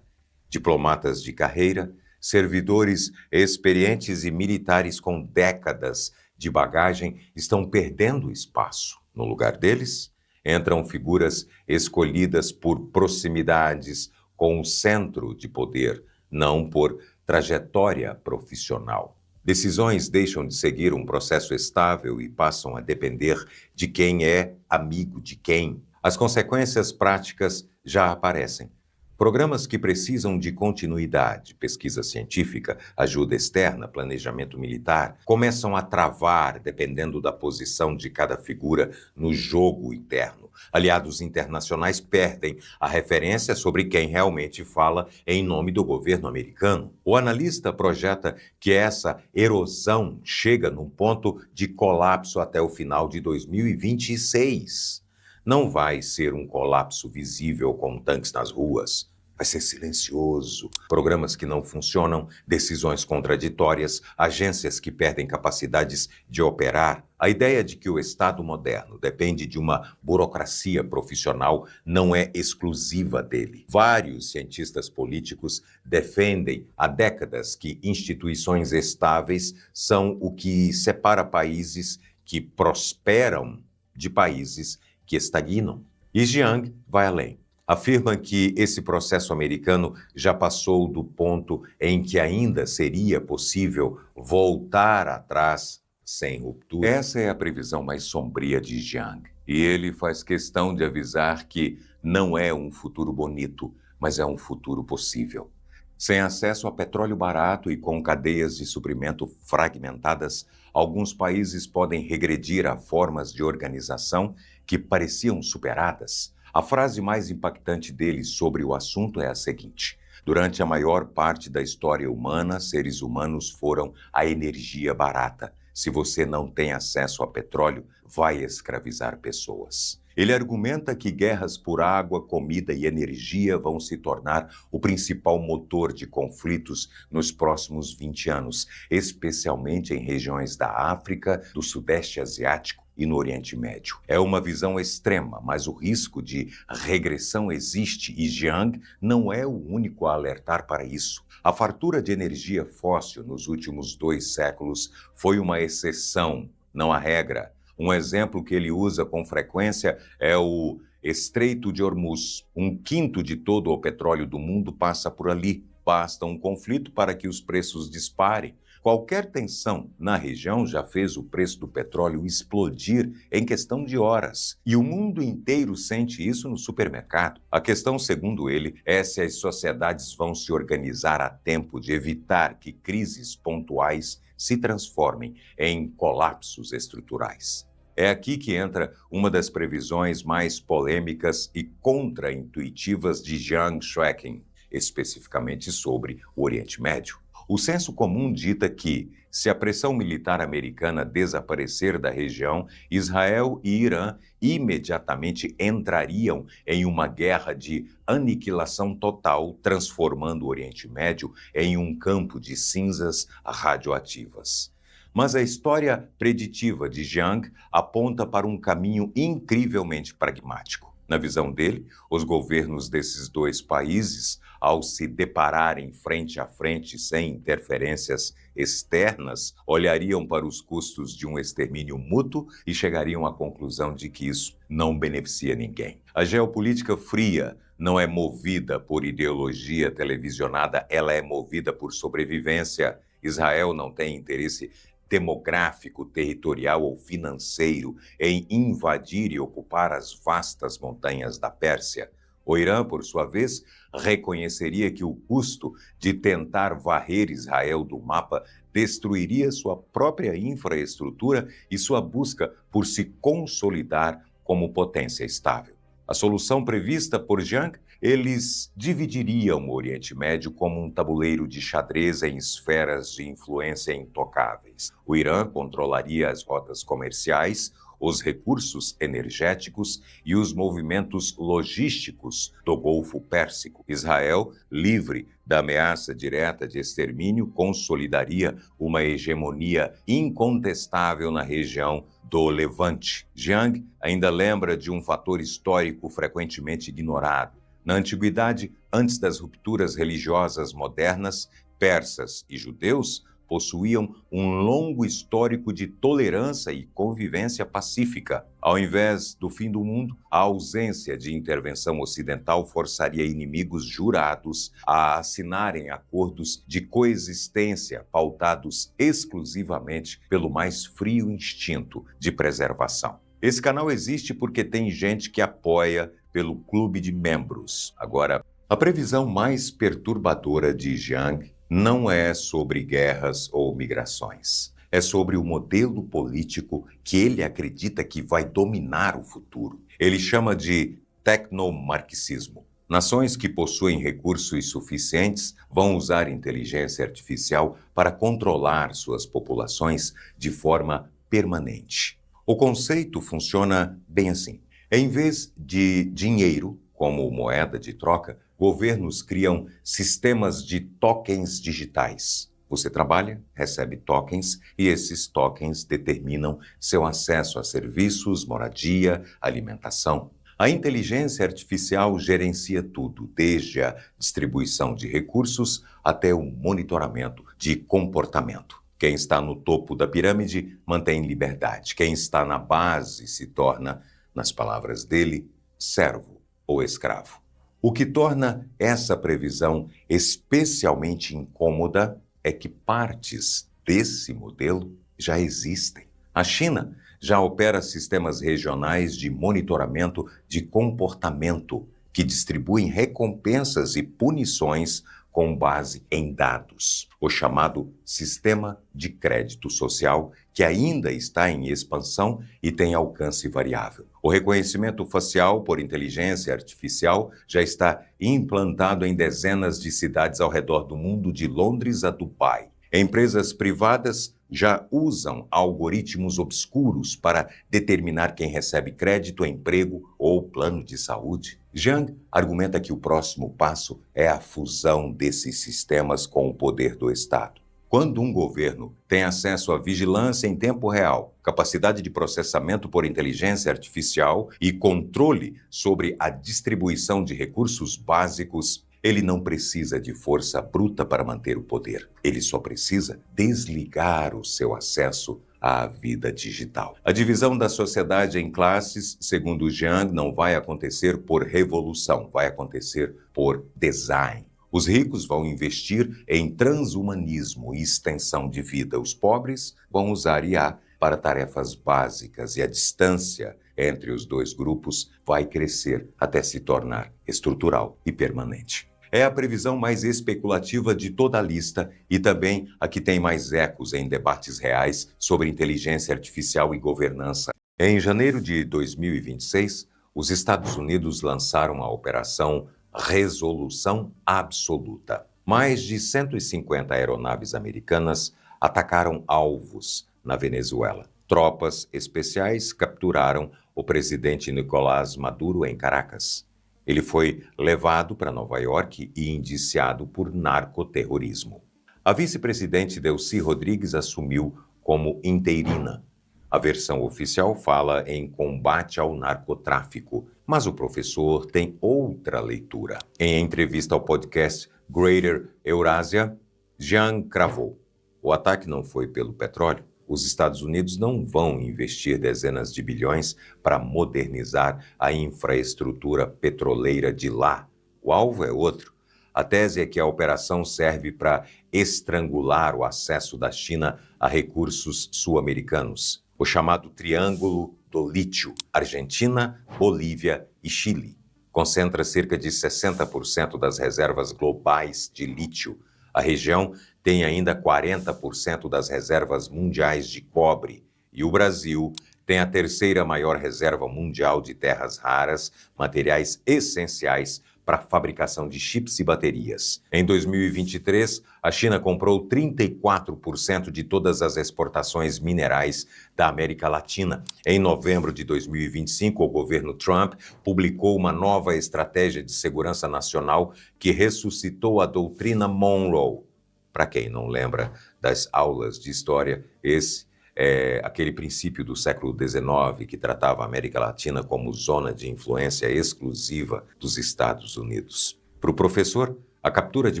Diplomatas de carreira, servidores experientes e militares com décadas de bagagem estão perdendo espaço. No lugar deles, entram figuras escolhidas por proximidades com o centro de poder, não por trajetória profissional. Decisões deixam de seguir um processo estável e passam a depender de quem é amigo de quem. As consequências práticas já aparecem. Programas que precisam de continuidade, pesquisa científica, ajuda externa, planejamento militar, começam a travar dependendo da posição de cada figura no jogo interno. Aliados internacionais perdem a referência sobre quem realmente fala em nome do governo americano. O analista projeta que essa erosão chega num ponto de colapso até o final de 2026. Não vai ser um colapso visível com tanques nas ruas. Vai ser silencioso. Programas que não funcionam, decisões contraditórias, agências que perdem capacidades de operar. A ideia de que o Estado moderno depende de uma burocracia profissional não é exclusiva dele. Vários cientistas políticos defendem há décadas que instituições estáveis são o que separa países que prosperam de países que estagnam. E Jiang vai além. Afirma que esse processo americano já passou do ponto em que ainda seria possível voltar atrás sem ruptura. Essa é a previsão mais sombria de Jiang. E ele faz questão de avisar que não é um futuro bonito, mas é um futuro possível. Sem acesso a petróleo barato e com cadeias de suprimento fragmentadas, alguns países podem regredir a formas de organização que pareciam superadas. A frase mais impactante dele sobre o assunto é a seguinte: durante a maior parte da história humana, seres humanos foram a energia barata. Se você não tem acesso a petróleo, vai escravizar pessoas. Ele argumenta que guerras por água, comida e energia vão se tornar o principal motor de conflitos nos próximos 20 anos, especialmente em regiões da África, do Sudeste Asiático e no Oriente Médio. É uma visão extrema, mas o risco de regressão existe e Jiang não é o único a alertar para isso. A fartura de energia fóssil nos últimos 2 séculos foi uma exceção, não a regra. Um exemplo que ele usa com frequência é o Estreito de Hormuz. 1/5 de todo o petróleo do mundo passa por ali. Basta um conflito para que os preços disparem. Qualquer tensão na região já fez o preço do petróleo explodir em questão de horas. E o mundo inteiro sente isso no supermercado. A questão, segundo ele, é se as sociedades vão se organizar a tempo de evitar que crises pontuais se transformem em colapsos estruturais. É aqui que entra uma das previsões mais polêmicas e contra-intuitivas de Jiang Schwecking, especificamente sobre o Oriente Médio. O senso comum dita que, se a pressão militar americana desaparecer da região, Israel e Irã imediatamente entrariam em uma guerra de aniquilação total, transformando o Oriente Médio em um campo de cinzas radioativas. Mas a história preditiva de Jiang aponta para um caminho incrivelmente pragmático. Na visão dele, os governos desses dois países, ao se depararem frente a frente sem interferências externas, olhariam para os custos de um extermínio mútuo e chegariam à conclusão de que isso não beneficia ninguém. A geopolítica fria não é movida por ideologia televisionada, ela é movida por sobrevivência. Israel não tem interesse demográfico, territorial ou financeiro em invadir e ocupar as vastas montanhas da Pérsia. O Irã, por sua vez, reconheceria que o custo de tentar varrer Israel do mapa destruiria sua própria infraestrutura e sua busca por se consolidar como potência estável. A solução prevista por Jiang, eles dividiriam o Oriente Médio como um tabuleiro de xadrez em esferas de influência intocáveis. O Irã controlaria as rotas comerciais, os recursos energéticos e os movimentos logísticos do Golfo Pérsico. Israel, livre da ameaça direta de extermínio, consolidaria uma hegemonia incontestável na região do Levante. Jiang ainda lembra de um fator histórico frequentemente ignorado. Na antiguidade, antes das rupturas religiosas modernas, persas e judeus possuíam um longo histórico de tolerância e convivência pacífica. Ao invés do fim do mundo, a ausência de intervenção ocidental forçaria inimigos jurados a assinarem acordos de coexistência pautados exclusivamente pelo mais frio instinto de preservação. Esse canal existe porque tem gente que apoia pelo clube de membros. Agora, a previsão mais perturbadora de Jiang não é sobre guerras ou migrações. É sobre o modelo político que ele acredita que vai dominar o futuro. Ele chama de tecnomarxismo. Nações que possuem recursos suficientes vão usar inteligência artificial para controlar suas populações de forma permanente. O conceito funciona bem assim. Em vez de dinheiro como moeda de troca, governos criam sistemas de tokens digitais. Você trabalha, recebe tokens e esses tokens determinam seu acesso a serviços, moradia, alimentação. A inteligência artificial gerencia tudo, desde a distribuição de recursos até o monitoramento de comportamento. Quem está no topo da pirâmide mantém liberdade. Quem está na base se torna, nas palavras dele, servo ou escravo. O que torna essa previsão especialmente incômoda é que partes desse modelo já existem. A China já opera sistemas regionais de monitoramento de comportamento que distribuem recompensas e punições com base em dados. O chamado Sistema de Crédito Social, que ainda está em expansão e tem alcance variável. O reconhecimento facial por inteligência artificial já está implantado em dezenas de cidades ao redor do mundo, de Londres a Dubai. Empresas privadas já usam algoritmos obscuros para determinar quem recebe crédito, emprego ou plano de saúde. Jiang argumenta que o próximo passo é a fusão desses sistemas com o poder do Estado. Quando um governo tem acesso à vigilância em tempo real, capacidade de processamento por inteligência artificial e controle sobre a distribuição de recursos básicos, ele não precisa de força bruta para manter o poder. Ele só precisa desligar o seu acesso à vida digital. A divisão da sociedade em classes, segundo Jiang, não vai acontecer por revolução, vai acontecer por design. Os ricos vão investir em transhumanismo e extensão de vida. Os pobres vão usar IA para tarefas básicas e a distância entre os dois grupos vai crescer até se tornar estrutural e permanente. É a previsão mais especulativa de toda a lista e também a que tem mais ecos em debates reais sobre inteligência artificial e governança. Em janeiro de 2026, os Estados Unidos lançaram a Operação Resolução Absoluta. Mais de 150 aeronaves americanas atacaram alvos na Venezuela. Tropas especiais capturaram o presidente Nicolás Maduro em Caracas. Ele foi levado para Nova York e indiciado por narcoterrorismo. A vice-presidente Delcy Rodrigues assumiu como interina. A versão oficial fala em combate ao narcotráfico, Mas o professor tem outra leitura. Em entrevista ao podcast Greater Eurasia, Jean cravou: o ataque não foi pelo petróleo. Os Estados Unidos não vão investir dezenas de bilhões para modernizar a infraestrutura petroleira de lá. O alvo é outro. A tese é que a operação serve para estrangular o acesso da China a recursos sul-americanos, o chamado Triângulo do Lítio, Argentina, Bolívia e Chile. Concentra cerca de 60% das reservas globais de lítio. A região tem ainda 40% das reservas mundiais de cobre. E o Brasil tem a terceira maior reserva mundial de terras raras, materiais essenciais para a fabricação de chips e baterias. Em 2023, a China comprou 34% de todas as exportações minerais da América Latina. Em novembro de 2025, o governo Trump publicou uma nova estratégia de segurança nacional que ressuscitou a doutrina Monroe. Para quem não lembra das aulas de história, esse é aquele princípio do século XIX que tratava a América Latina como zona de influência exclusiva dos Estados Unidos. Para o professor, a captura de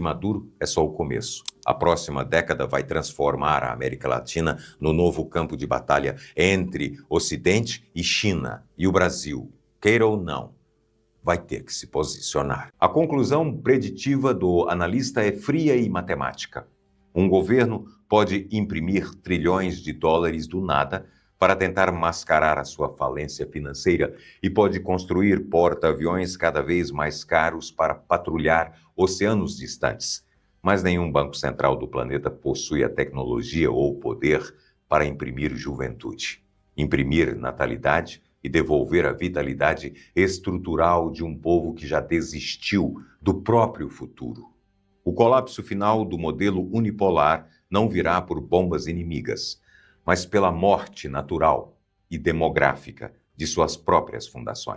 Maduro é só o começo. A próxima década vai transformar a América Latina no novo campo de batalha entre Ocidente e China. E o Brasil, queira ou não, vai ter que se posicionar. A conclusão preditiva do analista é fria e matemática. Um governo pode imprimir trilhões de dólares do nada para tentar mascarar a sua falência financeira e pode construir porta-aviões cada vez mais caros para patrulhar oceanos distantes. Mas nenhum banco central do planeta possui a tecnologia ou o poder para imprimir juventude, imprimir natalidade e devolver a vitalidade estrutural de um povo que já desistiu do próprio futuro. O colapso final do modelo unipolar não virá por bombas inimigas, mas pela morte natural e demográfica de suas próprias fundações.